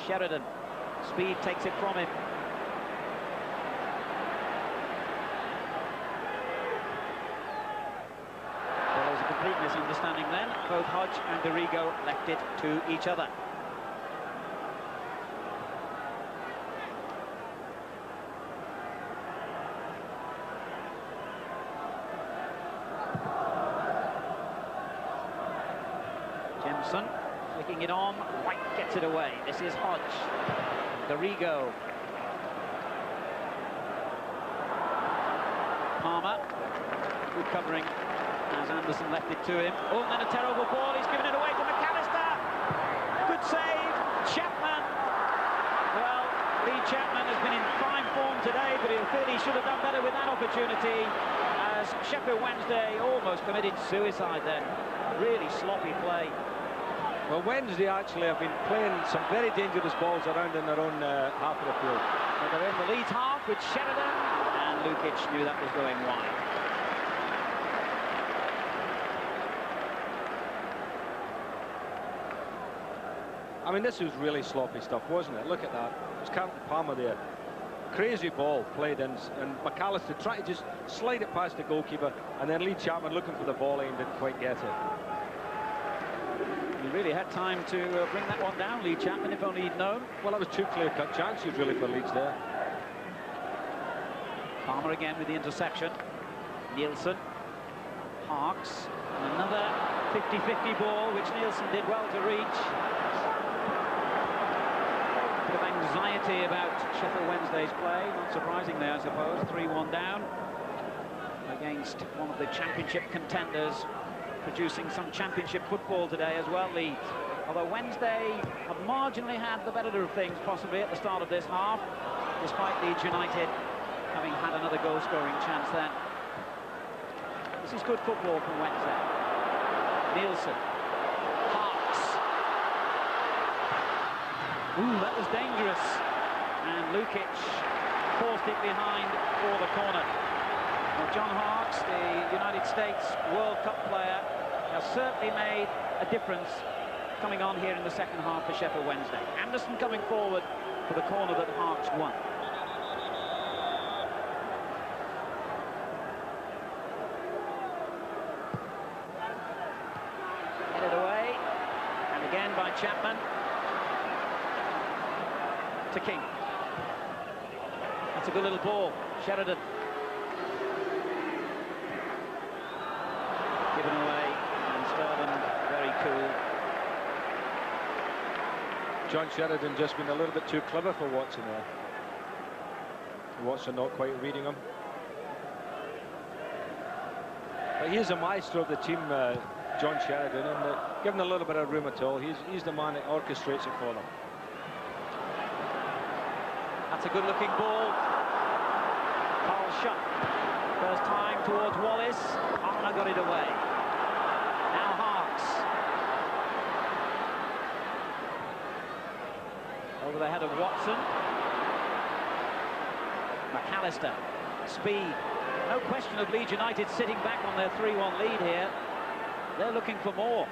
S3: Sheridan. Speed takes it from him. Well, there's a complete misunderstanding then. Both Hodge and Dorigo left it to each other. Jemson flicking it on. White gets it away. This is Hodge. Dorigo. Palmer. Good covering as Anderson left it to him. Oh, and then a terrible ball. He's given it away to McAllister. Good save. Chapman. Well, Lee Chapman has been in fine form today, but he feel he should have done better with that opportunity, as Sheffield Wednesday almost committed suicide then. Really sloppy play.
S4: Well, Wednesday actually have been playing some very dangerous balls around in their own half of the field.
S3: Well, they're in the Leeds half with Sheridan, and Lukic knew that was going wide.
S4: I mean, this was really sloppy stuff, wasn't it? Look at that. It was Captain Palmer there. Crazy ball played in, and McAllister tried to just slide it past the goalkeeper, and then Lee Chapman looking for the volley and didn't quite get it.
S3: He really had time to bring that one down, Lee Chapman, if only he'd known.
S4: Well, that was two clear-cut chances, really, for Leeds there.
S3: Palmer again with the interception. Nielsen. Harks. Another 50-50 ball, which Nielsen did well to reach. Bit of anxiety about Sheffield Wednesday's play. Not surprisingly, I suppose. 3-1 down against one of the championship contenders, producing some championship football today as well, Leeds. Although Wednesday have marginally had the better of things, possibly at the start of this half, despite Leeds United having had another goal-scoring chance then. This is good football from Wednesday. Nielsen. Harks. Ooh, that was dangerous. And Lukic forced it behind for the corner. Well, John Harks, the United States World Cup player, has certainly made a difference coming on here in the second half for Sheffield Wednesday. Anderson coming forward for the corner that Harks won. Headed away, and again by Chapman to King. That's a good little ball. Sheridan. Given away, and Sterling very cool.
S4: John Sheridan just been a little bit too clever for Watson there. Watson not quite reading him. But he's a maestro of the team, John Sheridan, and given a little bit of room at all, he's the man that orchestrates it for them.
S3: That's a good-looking ball. Carl Shutt. First time towards Wallace. Arna got it away. Now Harks. Over the head of Watson. McAllister. Speed. No question of Leeds United sitting back on their 3-1 lead here. They're looking for more.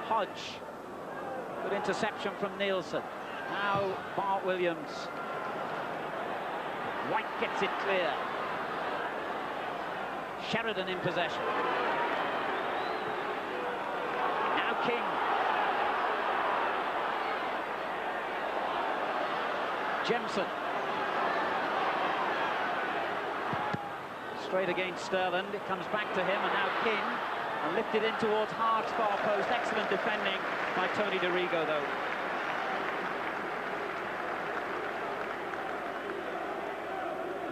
S3: Hodge. Good interception from Nielsen. Now Bart Williams. White gets it clear. Sheridan in possession. Now King. Jemson. Straight against Sterling. It comes back to him, and now King. And lifted in towards Harks, far post. Excellent defending by Tony Dorigo, though.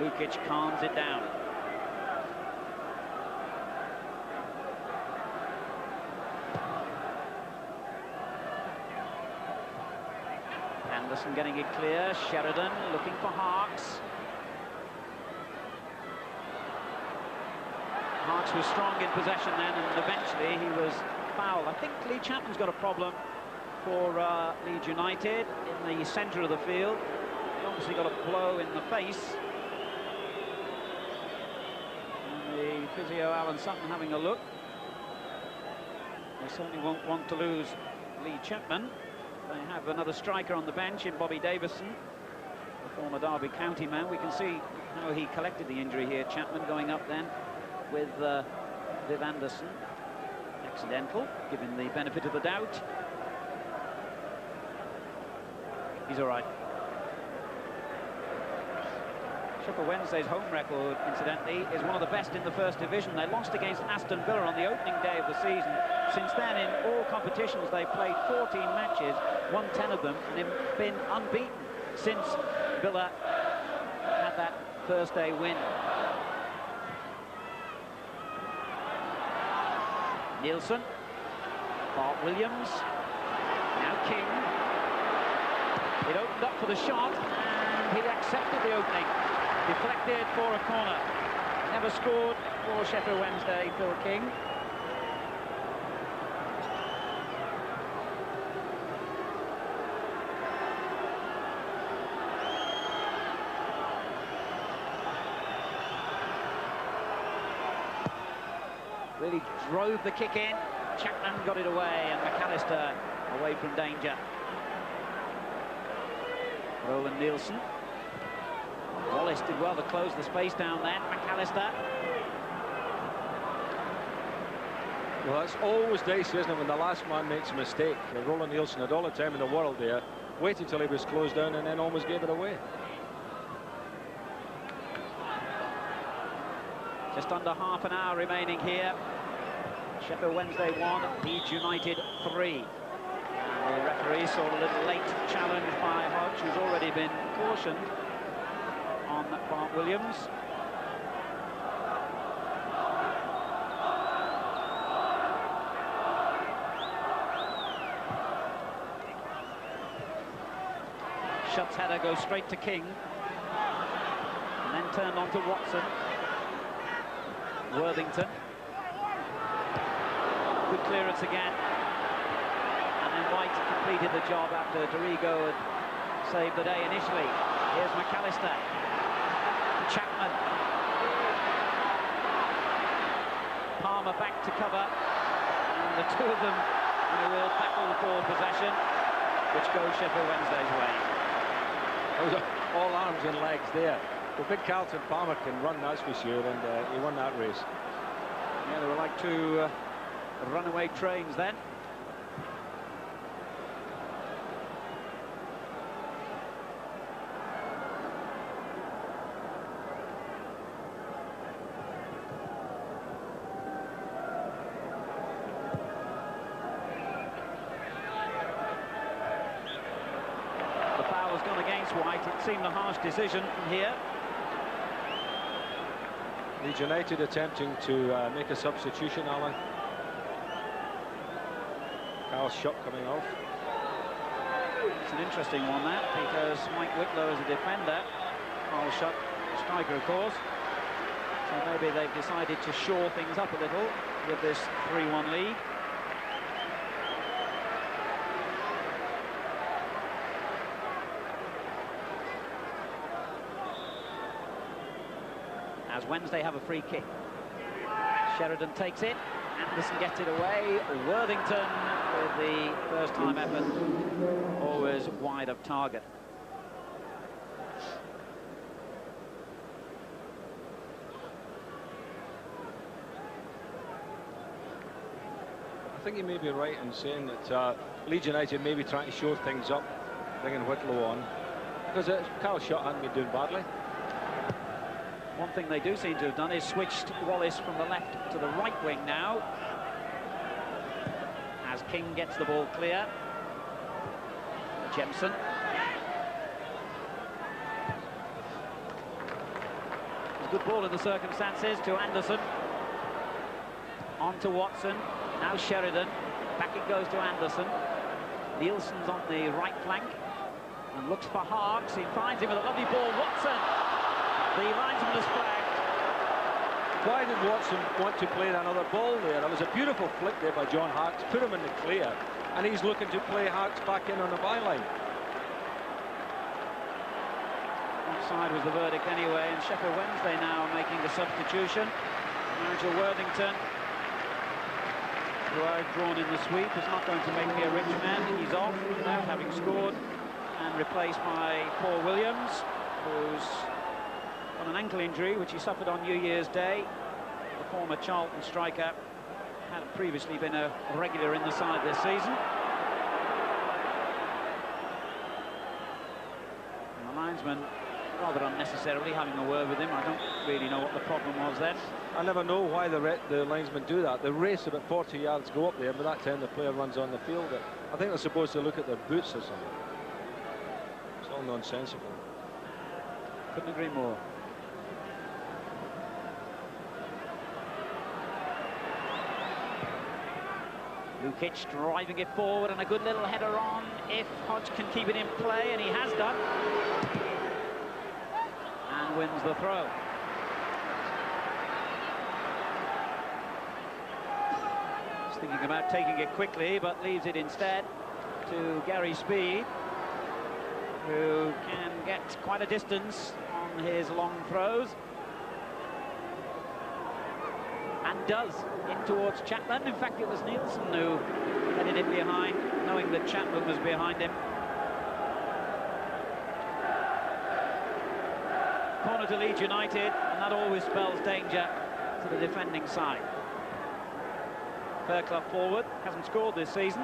S3: Lukic calms it down. Anderson getting it clear. Sheridan looking for Harks. Harks was strong in possession then, and eventually he was fouled. I think Lee Chapman's got a problem for Leeds United in the centre of the field. He obviously got a blow in the face. And the physio, Alan Sutton, having a look. They certainly won't want to lose Lee Chapman. They have another striker on the bench in Bobby Davison, the former Derby County man. We can see how he collected the injury here. Chapman going up then with Viv Anderson. Accidental, given the benefit of the doubt. He's all right. Sheffield Wednesday's home record, incidentally, is one of the best in the First Division. They lost against Aston Villa on the opening day of the season. Since then, in all competitions, they've played 14 matches, won 10 of them, and been unbeaten since Villa had that Thursday win. Nielsen, Bart Williams, now King. It opened up for the shot, and he accepted the opening. Deflected for a corner. Never scored for Sheffield Wednesday, Phil King. Really drove the kick in. Chapman got it away, and McAllister away from danger. Roland Nielsen. Wallace did well to close the space down then. McAllister.
S4: Well, that's always dicey, isn't it, when the last man makes a mistake. Roland Nielsen had all the time in the world there, waited till he was closed down and then almost gave it away.
S3: Just under half an hour remaining here. Sheffield Wednesday 1, Leeds United 3. And the referee saw a little late challenge by Hodge, who's already been cautioned on Bart Williams. Shutt's header goes straight to King, and then turned on to Watson. Worthington. Good clearance again. And then White completed the job after Dorigo had saved the day initially. Here's McAllister. Chapman. Palmer back to cover. And the two of them will battle for possession, which goes Sheffield Wednesday's way.
S4: Those are all arms and legs there. Well, big Carlton Palmer can run, that's for sure, and he won that race.
S3: Yeah, they were like two runaway trains then. The foul has gone against White. It seemed a harsh decision from here.
S4: Leeds United attempting to make a substitution, Alan. Carl Shutt coming off.
S3: It's an interesting one, that, because Mike Whitlow is a defender. Carl Shutt, a striker, of course. So maybe they've decided to shore things up a little with this 3-1 lead. As Wednesday have a free kick. Sheridan takes it. Anderson gets it away. Worthington with the first-time effort. Always wide of target.
S4: I think you may be right in saying that Leeds United may be trying to shore things up, bringing Whitlow on, because Carl Shutt hadn't been doing badly.
S3: One thing they do seem to have done is switched Wallace from the left to the right wing now. As King gets the ball clear. Jemson. It's a good ball in the circumstances to Anderson. On to Watson. Now Sheridan. Back it goes to Anderson. Nielsen's on the right flank. And looks for Harks. He finds him with a lovely ball. Watson. The linesman has flagged.
S4: Why did Watson want to play another ball there? That was a beautiful flick there by John Harkes, put him in the clear, and he's looking to play Harkes back in on the byline.
S3: Offside was the verdict anyway, and Sheffield Wednesday now making the substitution. Nigel Worthington, who I've drawn in the sweep, is not going to make me a rich man. He's off without having scored, and replaced by Paul Williams, who's got an ankle injury which he suffered on New Year's Day. The former Charlton striker had previously been a regular in the side this season. And the linesman rather unnecessarily having a word with him. I don't really know what the problem was then.
S4: I never know why the linesmen do that. They race about 40 yards, go up there, but that time the player runs on the field. I think they're supposed to look at their boots or something. It's all nonsensical.
S3: Couldn't agree more. Lukic driving it forward, and a good little header on if Hodge can keep it in play, and he has done. And wins the throw. He's thinking about taking it quickly, but leaves it instead to Gary Speed, who can get quite a distance on his long throws. And does, in towards Chapman. In fact, it was Nielsen who headed it behind, knowing that Chapman was behind him. Corner to Leeds United, and that always spells danger to the defending side. Fairclough forward, hasn't scored this season.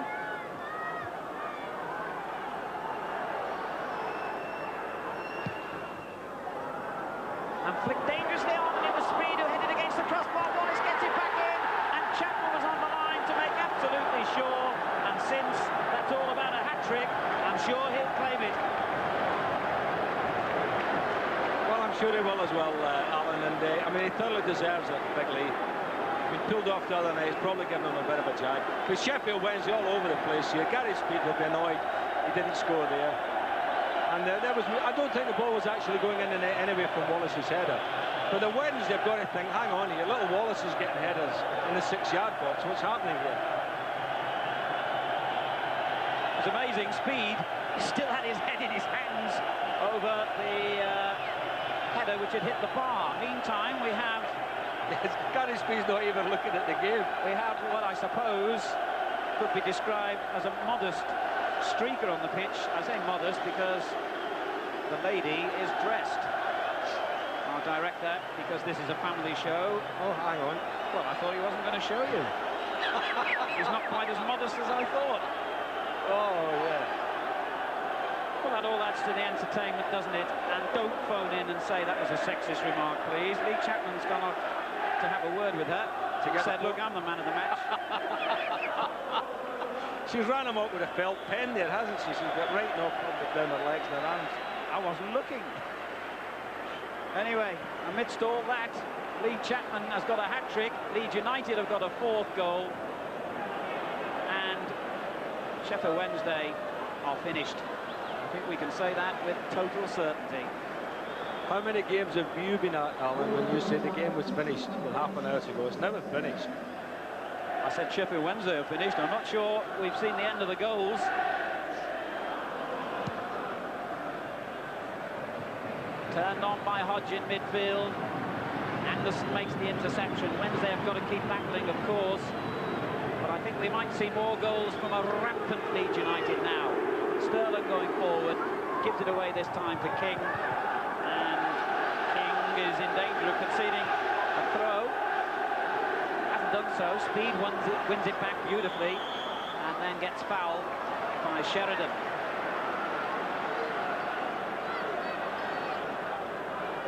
S3: And flicked dangerously on, and it was Speed who headed against the crossbar. Wallace gets it back in, and Chapman was on the line to make absolutely sure. And since that's all about a hat-trick, I'm sure he'll claim it.
S4: Well, I'm sure he will as well, Alan, and I mean, he thoroughly deserves it, Big Lee. Been pulled off the other night, it's probably given him a bit of a jag. But Sheffield Wednesday all over the place here. Gary Speed will be annoyed he didn't score there. And I don't think the ball was actually going in the net anyway from Wallace's header. But the Wednesday have got to think, hang on here, little Wallace is getting headers in the 6-yard box. What's happening here?
S3: It's amazing. Speed still had his head in his hands over the header which had hit the bar. Meantime, we have...
S4: Yes, Gary Speed's not even looking at the game.
S3: We have what I suppose could be described as a modest streaker on the pitch. I say modest because the lady is dressed. I'll direct that because this is a family show.
S4: Oh, hang on.
S3: Well, I thought he wasn't going to show you. He's not quite as modest as I thought.
S4: Oh, yeah.
S3: Well, that all adds to the entertainment, doesn't it? And don't phone in and say that was a sexist remark, please. Lee Chapman's gone off to have a word with her. She said, look, I'm the man of the match.
S4: She's ran him up with a felt pen there, hasn't she? She's got right enough down her legs and her arms.
S3: I wasn't looking. Anyway, amidst all that, Lee Chapman has got a hat-trick. Leeds United have got a 4th goal. And Sheffield Wednesday are finished. I think we can say that with total certainty.
S4: How many games have you been at, Alan, when you said the game was finished half an hour ago? It's never finished.
S3: I said Sheffield Wednesday are finished. I'm not sure we've seen the end of the goals. Turned on by Hodge in midfield. Anderson makes the interception. Wednesday have got to keep battling, of course. But I think we might see more goals from a rampant Leeds United now. Sterling going forward, gives it away this time to King. And King is in danger of conceding a throw. Hasn't done so. Speed wins it back beautifully and then gets fouled by Sheridan.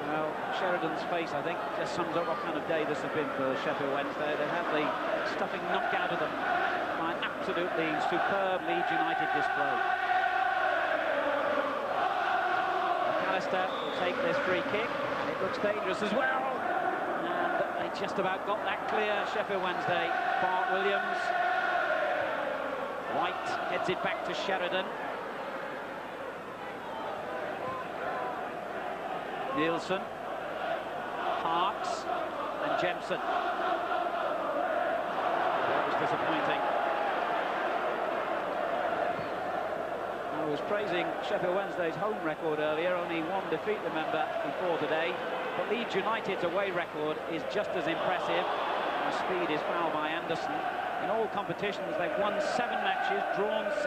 S3: Well, Sheridan's face, I think, just sums up what kind of day this has been for Sheffield Wednesday. They had the stuffing knocked out of them by an absolutely superb Leeds United display. McAllister will take this free kick, and it looks dangerous as well. And they just about got that clear, Sheffield Wednesday. Bart Williams. White heads it back to Sheridan. Nielsen. Harkes. and Jemson. That was disappointing. I was praising Sheffield Wednesday's home record earlier, only one defeat, remember, before today. But Leeds United's away record is just as impressive. The speed is fouled by Anderson. In all competitions, they've won 7 matches, drawn 6,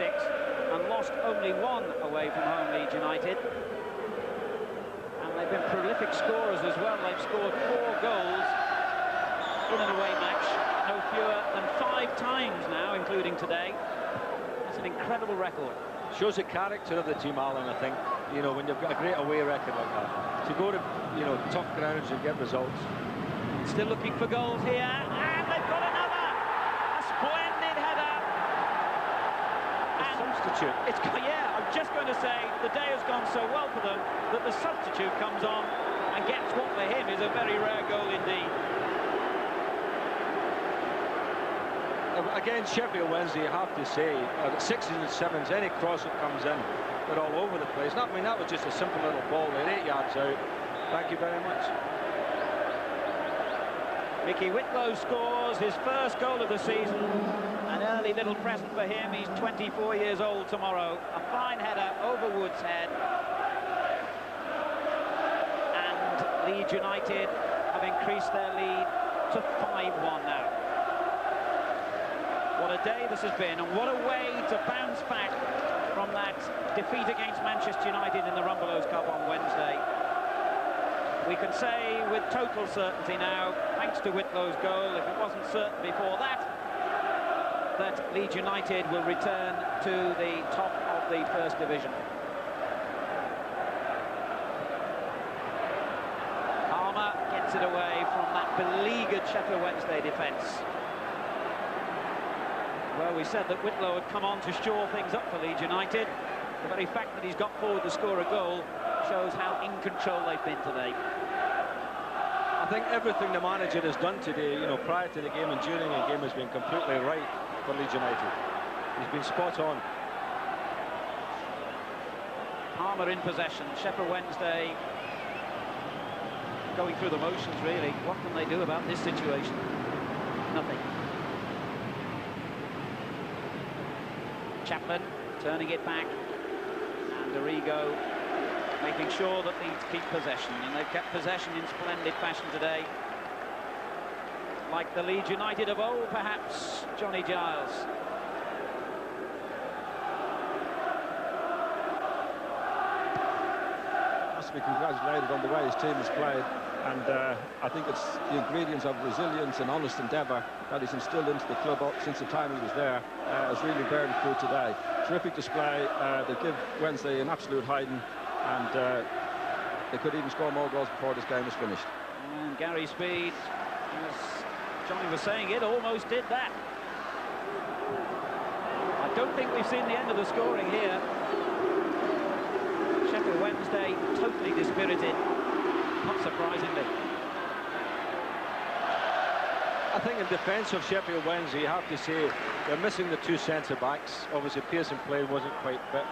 S3: and lost only 1 away from home, Leeds United. And they've been prolific scorers as well. They've scored 4 goals in an away match, no fewer than 5 times now, including today. That's an incredible record.
S4: Shows the character of the team, Alan, I think. You know, when you've got a great away record like that, to go to, you know, tough grounds and get results.
S3: Still looking for goals here, and they've got another! A splendid header!
S4: And substitute.
S3: Yeah, I'm just going to say, the day has gone so well for them that the substitute comes on and gets what for him is a very rare goal indeed.
S4: Again, Sheffield Wednesday, you have to say, 6s and 7s, any cross that comes in, they're all over the place. I mean, that was just a simple little ball. They're 8 yards out. Thank you very much.
S3: Mickey Whitlow scores his first goal of the season. An early little present for him. He's 24 years old tomorrow. A fine header over Wood's head. And Leeds United have increased their lead to 5-1 now. What a day this has been, and what a way to bounce back from that defeat against Manchester United in the Rumbelows Cup on Wednesday. We can say with total certainty now, thanks to Whitlow's goal, if it wasn't certain before that, that Leeds United will return to the top of the First Division. Palmer gets it away from that beleaguered Sheffield Wednesday defence. Well, we said that Whitlow had come on to shore things up for Leeds United. The very fact that he's got forward to score a goal shows how in control they've been today.
S4: I think everything the manager has done today, you know, prior to the game and during the game has been completely right for Leeds United. He's been spot on.
S3: Palmer in possession. Sheffield Wednesday going through the motions, really. What can they do about this situation? Nothing. Chapman turning it back, and Arrigo making sure that Leeds keep possession, and they've kept possession in splendid fashion today, like the Leeds United of old, perhaps. Johnny Giles.
S2: Has to be congratulated on the way his team has played, and I think it's the ingredients of resilience and honest endeavour that he's instilled into the club since the time he was there has really bearing fruit today. Terrific display. They give Wednesday an absolute hiding, and they could even score more goals before this game was finished.
S3: And Gary Speed, as Johnny was saying, it almost did that. I don't think we've seen the end of the scoring here. Sheffield Wednesday totally dispirited, not surprisingly.
S4: I think in defence of Sheffield Wednesday, you have to say they're missing the 2 centre-backs. Obviously, Pearson played wasn't quite fit,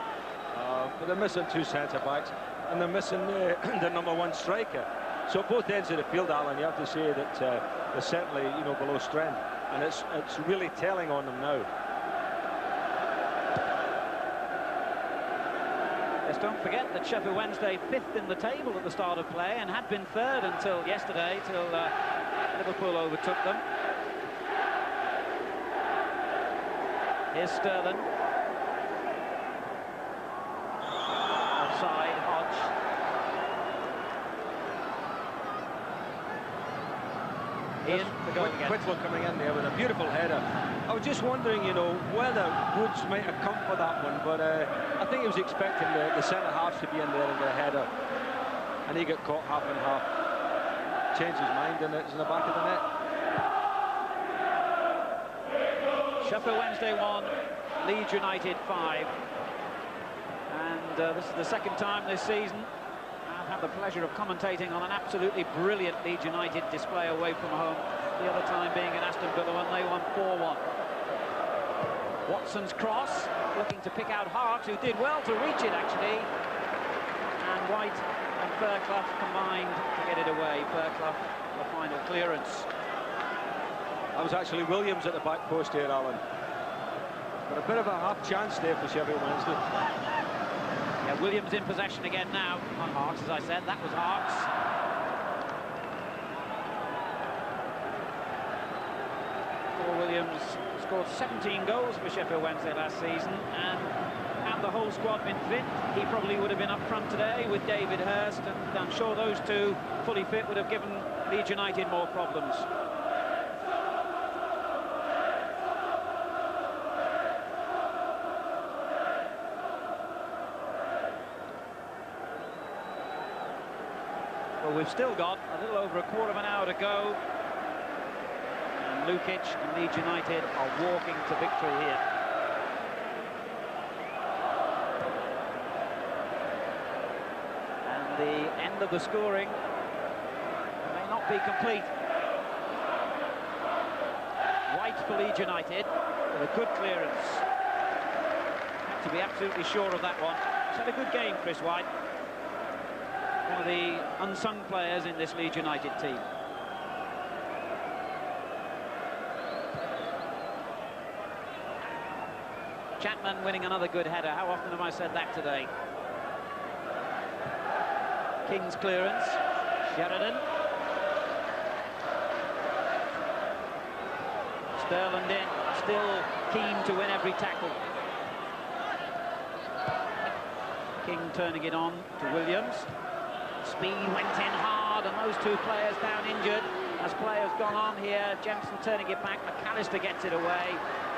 S4: but they're missing 2 centre-backs, and they're missing the #1 striker. So both ends of the field, Alan, you have to say that they're certainly, you know, below strength, and it's really telling on them now.
S3: Yes, don't forget that Sheffield Wednesday 5th in the table at the start of play, and had been 3rd until yesterday, till Liverpool overtook them. Here's Sterling. Offside, Hodge. Ian, the goal again.
S4: Whitlow coming in there with a beautiful header. I was just wondering, you know, whether Woods might have come for that one, but I think he was expecting the centre-halves to be in there and get a header, and he got caught half and half. Changed his mind, and it's in the back of the net.
S3: Sheffield Wednesday 1, Leeds United 5. And this is the second time this season I've had the pleasure of commentating on an absolutely brilliant Leeds United display away from home. The other time being in Aston Villa when they won 4-1. Watson's cross, looking to pick out Hart, who did well to reach it, actually. And White and Fairclough combined to get it away. Fairclough, the final clearance.
S4: That was actually Williams at the back post here, Alan. But a bit of a half chance there for Sheffield Wednesday.
S3: Yeah, Williams in possession again now. On Harks, as I said, that was Harks. Paul Williams scored 17 goals for Sheffield Wednesday last season, and had the whole squad been fit, he probably would have been up front today with David Hurst, and I'm sure those two fully fit would have given Leeds United more problems. Well, we've still got a little over a quarter of an hour to go. And Lukic and Leeds United are walking to victory here. And the end of the scoring may not be complete. White for Leeds United with a good clearance. Have to be absolutely sure of that one. He's had a good game, Chris White. One of the unsung players in this Leeds United team. Chapman winning another good header. How often have I said that today? King's clearance. Sheridan. Sterland in, still keen to win every tackle. King turning it on to Williams. Speed went in hard, and those two players down injured. As play has gone on here, Jensen turning it back, McAllister gets it away,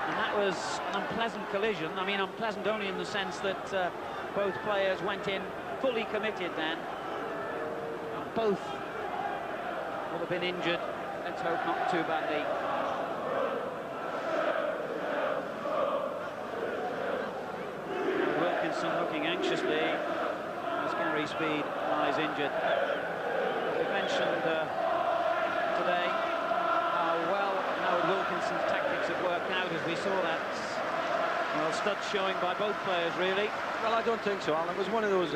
S3: and that was an unpleasant collision. I mean, unpleasant only in the sense that both players went in fully committed then. And both will have been injured. Let's hope not too badly. Wilkinson looking anxiously as Gary Speed lies injured. We mentioned today how well Howard Wilkinson's tactics have worked out, as we saw that, well, studs showing by both players, really.
S4: Well, I don't think so, Alan. It was one of those,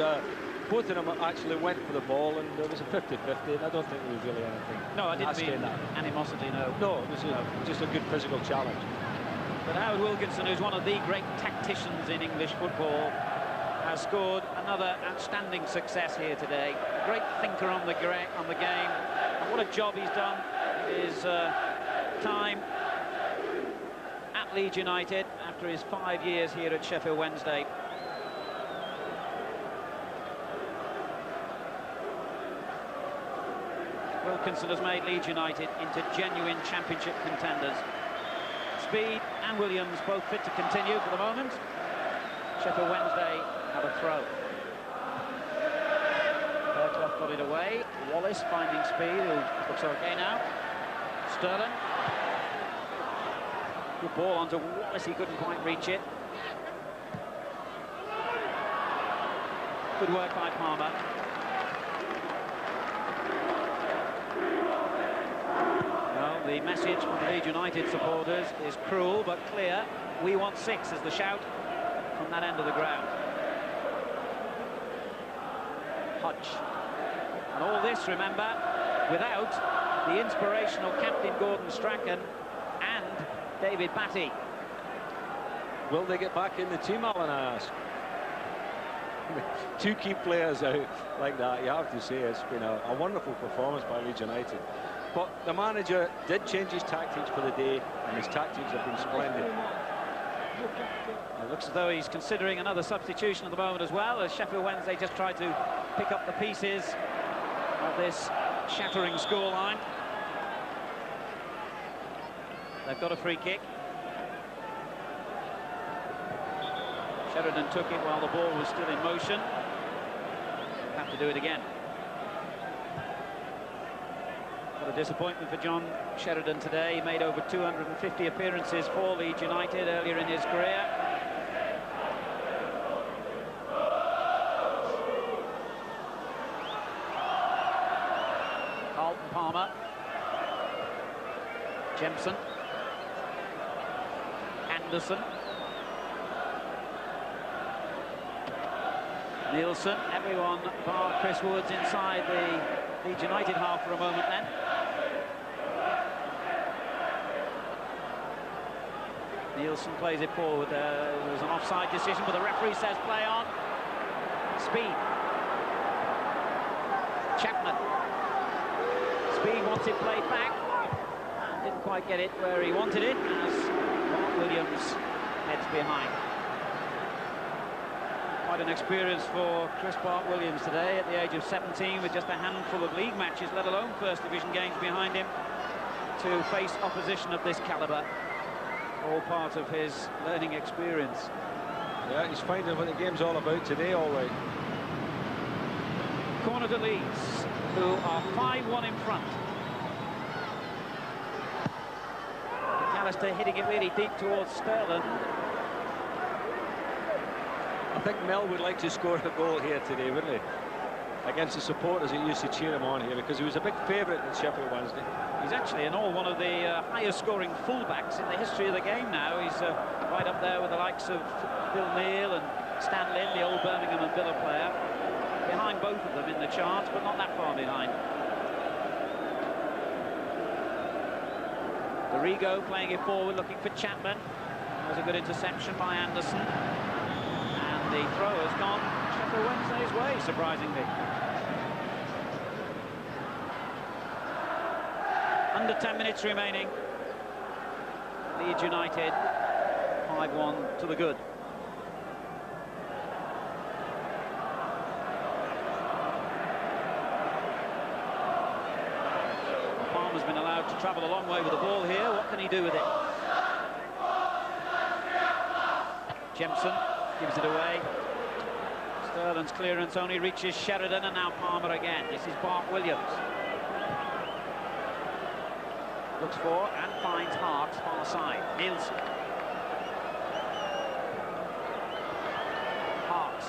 S4: both of them actually went for the ball, and it was a 50-50, and I don't think there was really anything.
S3: No, I didn't mean animosity, no.
S4: No, it was just a good physical challenge.
S3: But Howard Wilkinson, who's one of the great tacticians in English football, has scored another outstanding success here today. A great thinker on the game, and what a job he's done his time at Leeds United after his 5 years here at Sheffield Wednesday. Wilkinson has made Leeds United into genuine championship contenders. Speed and Williams both fit to continue for the moment. Sheffield Wednesday have a throw. Fairclough got it away. Wallace finding Speed, who looks okay now. Sterling. Good ball onto Wallace, he couldn't quite reach it. Good work by Palmer. Well, the message from the Leeds United supporters is cruel but clear. We want 6 as the shout from that end of the ground. Hodge. And all this, remember, without the inspirational captain Gordon Strachan and David Batty.
S4: Will they get back in the team, Alan, I ask? Two key players out like that, you have to say it's been a wonderful performance by Leeds United. But the manager did change his tactics for the day, and his tactics have been splendid.
S3: It looks as though he's considering another substitution at the moment as well, as Sheffield Wednesday just tried to pick up the pieces of this shattering scoreline. They've got a free kick. Sheridan took it while the ball was still in motion. Have to do it again. What a disappointment for John Sheridan today. He made over 250 appearances for Leeds United earlier in his career. Carlton Palmer. Jemson. Anderson. Nielsen, everyone bar Chris Woods inside the Leeds United half for a moment then. Nielsen plays it forward. There was an offside decision, but the referee says play on. Speed. Chapman. Speed wants it played back. And didn't quite get it where he wanted it, as Mark Williams heads behind. Quite an experience for Chris Bart Williams today at the age of 17, with just a handful of league matches, let alone First Division games behind him, to face opposition of this calibre. All part of his learning experience.
S4: Yeah, he's finding what the game's all about today, all right.
S3: Corner to Leeds, who are 5-1 in front. McAllister hitting it really deep towards Sterling.
S4: I think Mel would like to score a goal here today, wouldn't he? Against the supporters who used to cheer him on here, because he was a big favourite in Sheffield Wednesday.
S3: He's actually in all one of the highest scoring fullbacks in the history of the game now. He's right up there with the likes of Bill Neal and Stan Lynn, the old Birmingham and Villa player. Behind both of them in the charts, but not that far behind. Arrigo playing it forward, looking for Chapman. That was a good interception by Anderson. And the throw has gone Sheffield Wednesday's way, surprisingly. Under 10 minutes remaining. Leeds United 5-1 to the good. Palmer's been allowed to travel a long way with the ball here. What can he do with it? Jemson gives it away. Sterling's clearance only reaches Sheridan, and now Palmer again. This is Bart Williams. Looks for and finds Harks far side. Nielsen. Harks.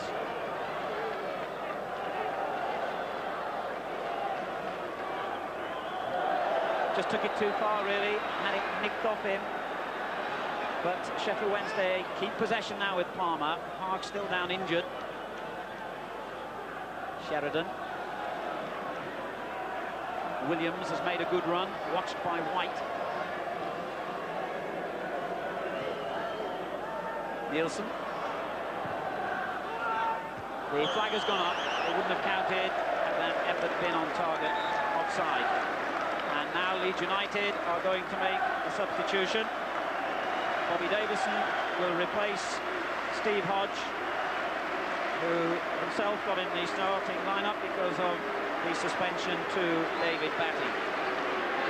S3: Just took it too far, really. Had it nicked off him. But Sheffield Wednesday keep possession now with Palmer. Harks still down injured. Sheridan. Williams has made a good run, watched by White. Nielsen. The flag has gone up. It wouldn't have counted had that effort been on target, offside. And now Leeds United are going to make a substitution. Bobby Davison will replace Steve Hodge, who himself got in the starting lineup because of the suspension to David Batty.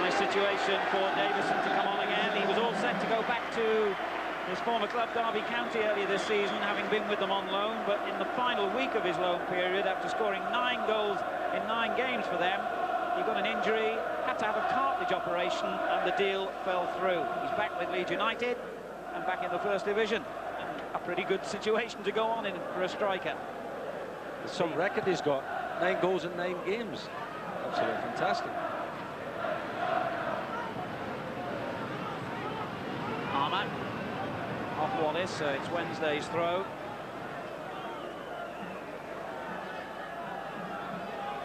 S3: Nice situation for Davison to come on again. He was all set to go back to his former club, Derby County, earlier this season, having been with them on loan, but in the final week of his loan period, after scoring 9 goals in 9 games for them, he got an injury, had to have a cartilage operation, and the deal fell through. He's back with Leeds United and back in the First Division. A pretty good situation to go on in for a striker.
S4: Some record he's got. 9 goals in 9 games. Absolutely fantastic.
S3: Palmer off Wallace, so it's Wednesday's throw.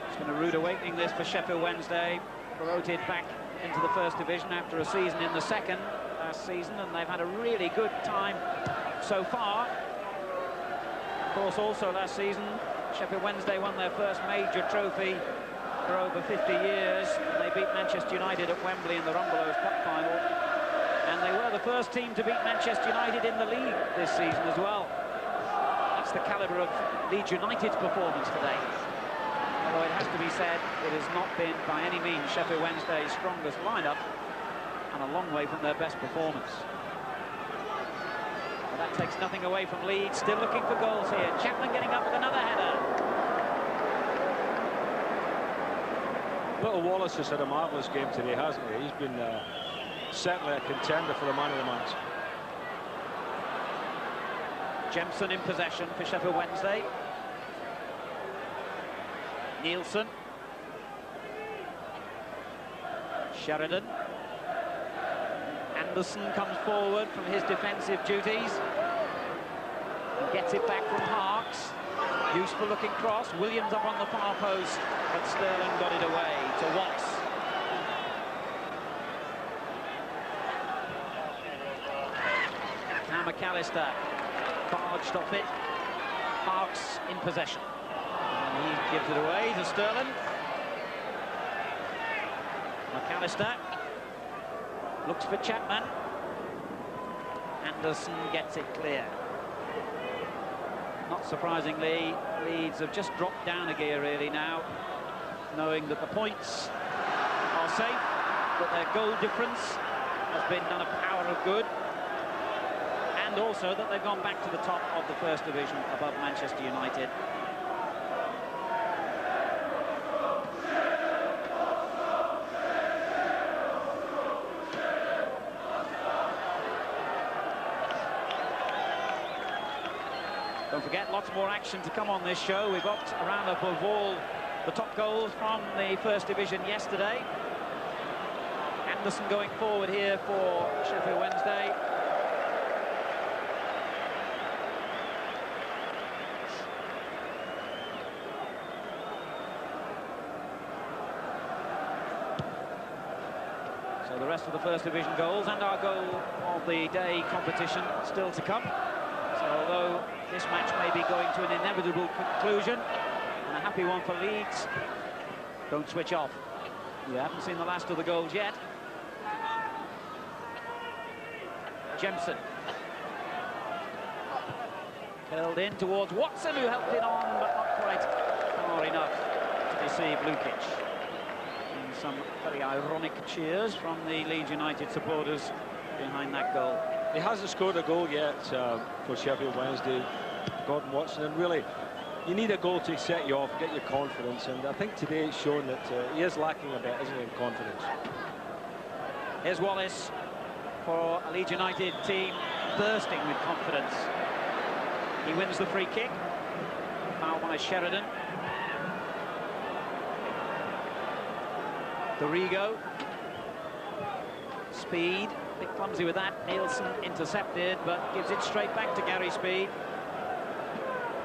S3: It's been a rude awakening, this, for Sheffield Wednesday. Promoted back into the First Division after a season in the second last season, and they've had a really good time so far. Of course, also last season, Sheffield Wednesday won their first major trophy for over 50 years. They beat Manchester United at Wembley in the Rumbelows Cup final. And they were the first team to beat Manchester United in the league this season as well. That's the calibre of Leeds United's performance today. Although it has to be said, it has not been by any means Sheffield Wednesday's strongest lineup, and a long way from their best performance. That takes nothing away from Leeds, still looking for goals here. Chapman getting up with another header.
S4: Little Wallace has had a marvellous game today, hasn't he? He's been certainly a contender for the man of the match.
S3: Jemson in possession for Sheffield Wednesday. Nielsen. Sheridan. Anderson comes forward from his defensive duties. He gets it back from Harks. Useful looking cross. Williams up on the far post, but Sterling got it away to Watts. Now McAllister barged off it. Parks in possession. And he gives it away to Sterling. McAllister looks for Chapman. Anderson gets it clear. Not surprisingly, Leeds have just dropped down a gear really now, knowing that the points are safe, that their goal difference has been done a power of good, and also that they've gone back to the top of the First Division above Manchester United. Don't forget, lots more action to come on this show. We've got a roundup of all the top goals from the First Division yesterday. Anderson going forward here for Sheffield Wednesday. So the rest of the First Division goals and our goal of the day competition still to come. So although this match may be going to an inevitable conclusion, and a happy one for Leeds, don't switch off. You haven't seen the last of the goals yet. Jemson. Curled in towards Watson, who helped it on, but not quite far enough to deceive Lukic. And some very ironic cheers from the Leeds United supporters behind that goal.
S4: He hasn't scored a goal yet for Sheffield Wednesday, Gordon Watson, and really you need a goal to set you off, get your confidence, and I think today it's shown that he is lacking a bit, isn't he, in confidence.
S3: Here's Wallace for a Leeds United team bursting with confidence. He wins the free kick, foul by Sheridan. Dorigo, Speed, a bit clumsy with that. Nielsen intercepted, but gives it straight back to Gary Speed.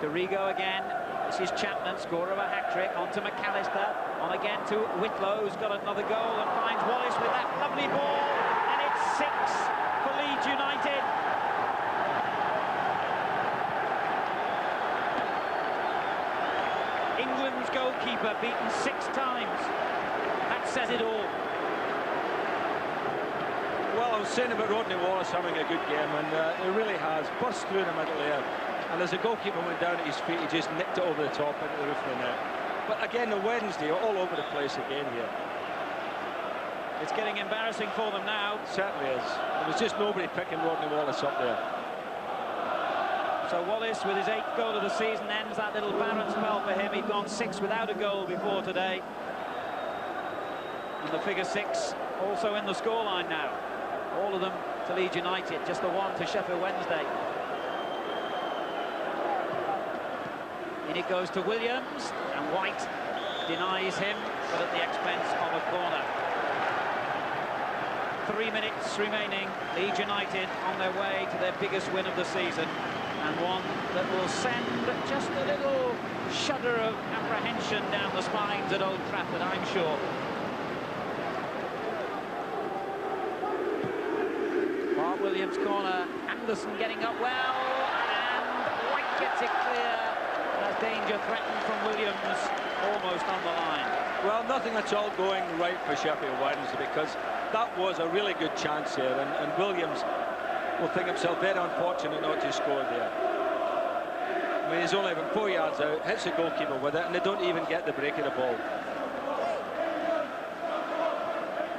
S3: Dorigo again. This is Chapman, scorer of a hat-trick, onto McAllister, on again to Whitlow, who's got another goal and finds Wallace with that lovely ball, and it's 6 for Leeds United. England's goalkeeper beaten 6 times. That says it all.
S4: Well, I was saying about Rodney Wallace having a good game, and he really has. Burst through the middle there, and as the goalkeeper went down at his feet, he just nicked it over the top into the roof of the net. But again, the Wednesday are all over the place again here.
S3: It's getting embarrassing for them now.
S4: It certainly is. There was just nobody picking Rodney Wallace up there.
S3: So Wallace, with his 8th goal of the season, ends that little barren spell for him. He'd gone 6 without a goal before today. And the figure 6 also in the scoreline now. All of them to Leeds United, just the one to Sheffield Wednesday. In it goes to Williams, and White denies him, but at the expense of a corner. 3 minutes remaining. Leeds United on their way to their biggest win of the season, and one that will send just a little shudder of apprehension down the spines at Old Trafford, I'm sure. Bart Williams corner, Anderson getting up well, and White gets it clear. Danger threatened from Williams, almost on the line.
S4: Well, nothing at all going right for Sheffield Wednesday, because that was a really good chance here, and Williams will think himself very unfortunate not to score there. I mean, he's only about 4 yards out, hits the goalkeeper with it, and they don't even get the break of the ball.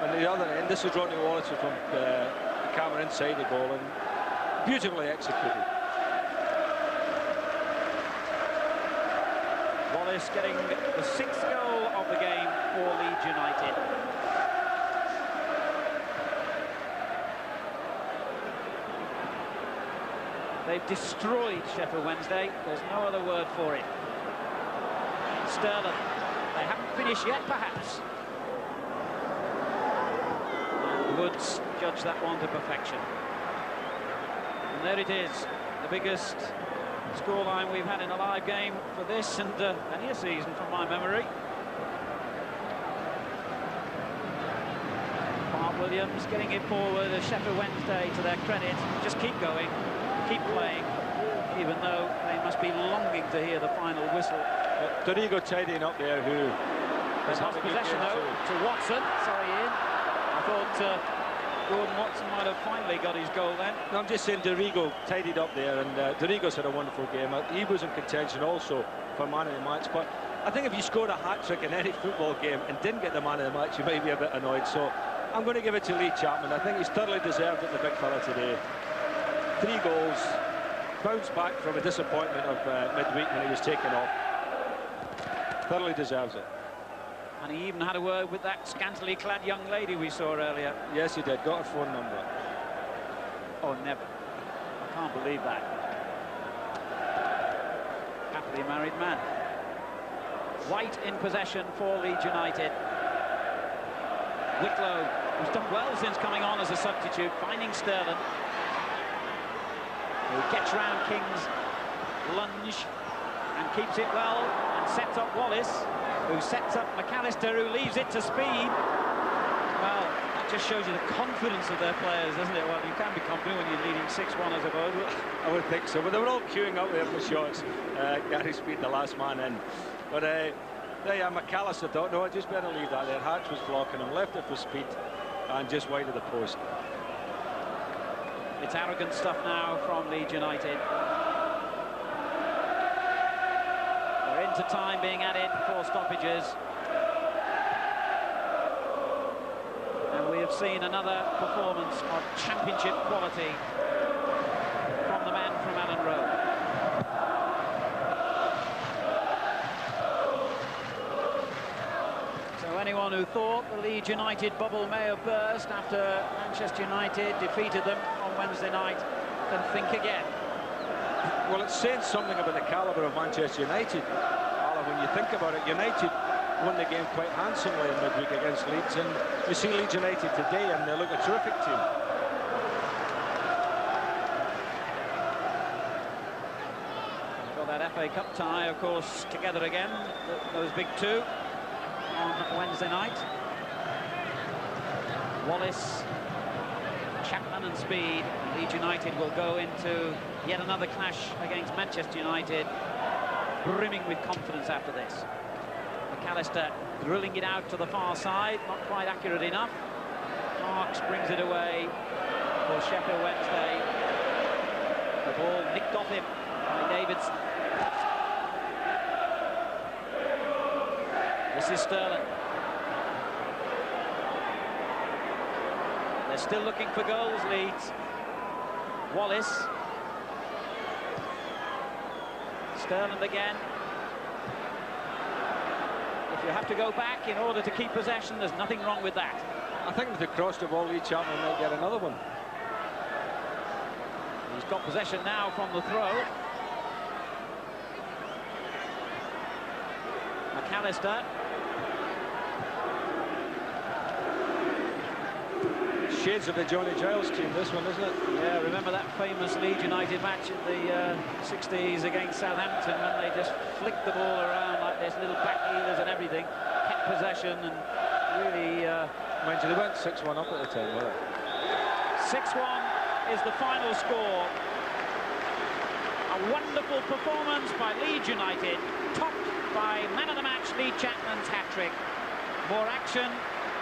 S4: On the other end, this is Rodney Wallace from the camera inside the goal, and beautifully executed.
S3: Wallace getting the 6th goal of the game for Leeds United. They've destroyed Sheffield Wednesday. There's no other word for it. Sterling. They haven't finished yet, perhaps. And Woods judged that one to perfection. And there it is, the biggest scoreline we've had in a live game for this and many a season from my memory. Bart Williams getting it forward as Sheffield Wednesday, to their credit, just keep going. keep playing, even though they must be longing to hear the final whistle.
S4: Dorigo tidying up there, who has
S3: lost possession though to Watson. Sorry, Ian. I thought Gordon Watson might have finally got his goal then.
S4: No, I'm just saying Dorigo tidied up there, and Dorigo's had a wonderful game. He was in contention also for man of the match, but I think if you scored a hat-trick in any football game and didn't get the man of the match, you might be a bit annoyed. So I'm going to give it to Lee Chapman. I think he's thoroughly deserved it, the big fella today. 3 goals, bounced back from a disappointment of midweek when he was taken off. Thoroughly deserves it.
S3: And he even had a word with that scantily clad young lady we saw earlier.
S4: Yes, he did. Got her phone number.
S3: Oh, never. I can't believe that. Happily married man. White in possession for Leeds United. Wicklow, who's done well since coming on as a substitute, finding Sterling, who gets round King's lunge and keeps it well and sets up Wallace, who sets up McAllister, who leaves it to Speed. Well, that just shows you the confidence of their players, doesn't it? Well, you can be confident when you're leading 6-1, I suppose.
S4: I would think so, but they were all queuing up there for shots. Gary Speed, the last man in. But McAllister thought, no, I just better leave that there. Hatch was blocking him, left it for Speed, and just wide of the post.
S3: It's arrogant stuff now from Leeds United. We're into time being added for stoppages. And we have seen another performance of championship quality from the man from Allen Road. So anyone who thought the Leeds United bubble may have burst after Manchester United defeated them on Wednesday night can think again.
S4: Well, it's saying something about the calibre of Manchester United. Alan, when you think about it, United won the game quite handsomely in midweek against Leeds, and you see Leeds United today and they look a terrific team.
S3: Got that FA Cup tie, of course, together again, those big two on Wednesday night. Wallace, Chapman and Speed. Leeds United will go into yet another clash against Manchester United, brimming with confidence after this. McAllister drilling it out to the far side, not quite accurate enough. Marks brings it away for Sheffield Wednesday. The ball nicked off him by Davidson. This is Sterling. They're still looking for goals, Leeds. Wallace. Sterling again. If you have to go back in order to keep possession, there's nothing wrong with that.
S4: I think with the cross the ball, Lee Chapman might get another one.
S3: He's got possession now from the throw. McAllister.
S4: Shades of the Johnny Giles team, this one, isn't it?
S3: Yeah, remember that famous Leeds United match in the 60s against Southampton when they just flicked the ball around like this, little back heelers and everything, kept possession and really...
S4: Mind you, they went 6-1 up at the time, weren't they?
S3: 6-1 is the final score. A wonderful performance by Leeds United, topped by man of the match Lee Chapman's hat-trick. More action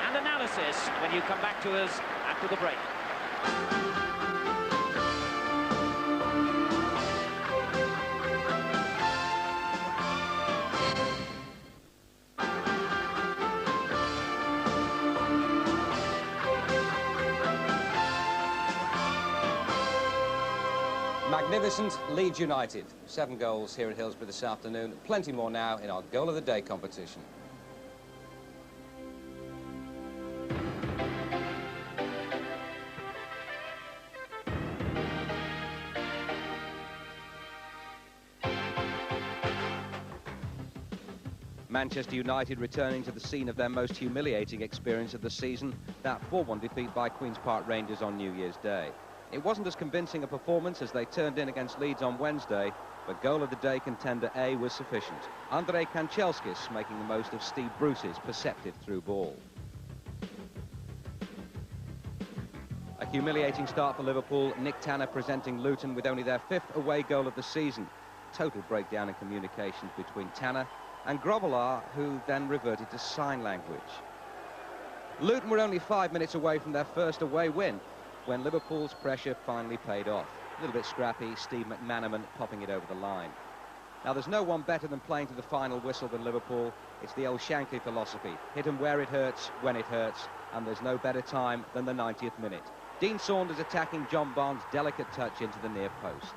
S3: and analysis when you come back to us after the break.
S1: Magnificent Leeds United. 7 goals here at Hillsborough this afternoon. Plenty more now in our Goal of the Day competition. Manchester United returning to the scene of their most humiliating experience of the season, that 4-1 defeat by Queen's Park Rangers on New Year's Day. It wasn't as convincing a performance as they turned in against Leeds on Wednesday, but Goal of the Day contender A was sufficient. Andrei Kanchelskis making the most of Steve Bruce's perceptive through ball. A humiliating start for Liverpool. Nick Tanner presenting Luton with only their 5th away goal of the season. Total breakdown in communications between Tanner and Grobbelaar, who then reverted to sign language. Luton were only 5 minutes away from their first away win when Liverpool's pressure finally paid off. A little bit scrappy, Steve McManaman popping it over the line. Now, there's no one better than playing to the final whistle than Liverpool. It's the old Shankly philosophy. Hit 'em where it hurts, when it hurts, and there's no better time than the 90th minute. Dean Saunders attacking John Barnes' delicate touch into the near post.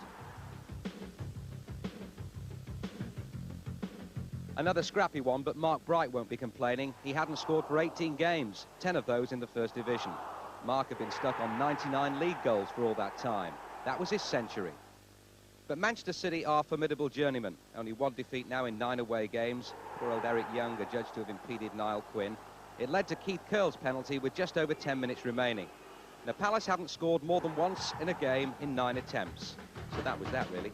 S1: Another scrappy one, but Mark Bright won't be complaining. He hadn't scored for 18 games, 10 of those in the First Division. Mark had been stuck on 99 league goals for all that time. That was his century. But Manchester City are formidable journeymen. Only 1 defeat now in 9 away games. Poor old Eric Young adjudged to have impeded Niall Quinn. It led to Keith Curle's penalty with just over 10 minutes remaining. Now, Palace haven't scored more than once in a game in 9 attempts. So that was that, really.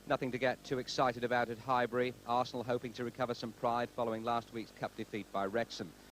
S1: Nothing to get too excited about at Highbury. Arsenal hoping to recover some pride following last week's cup defeat by Wrexham.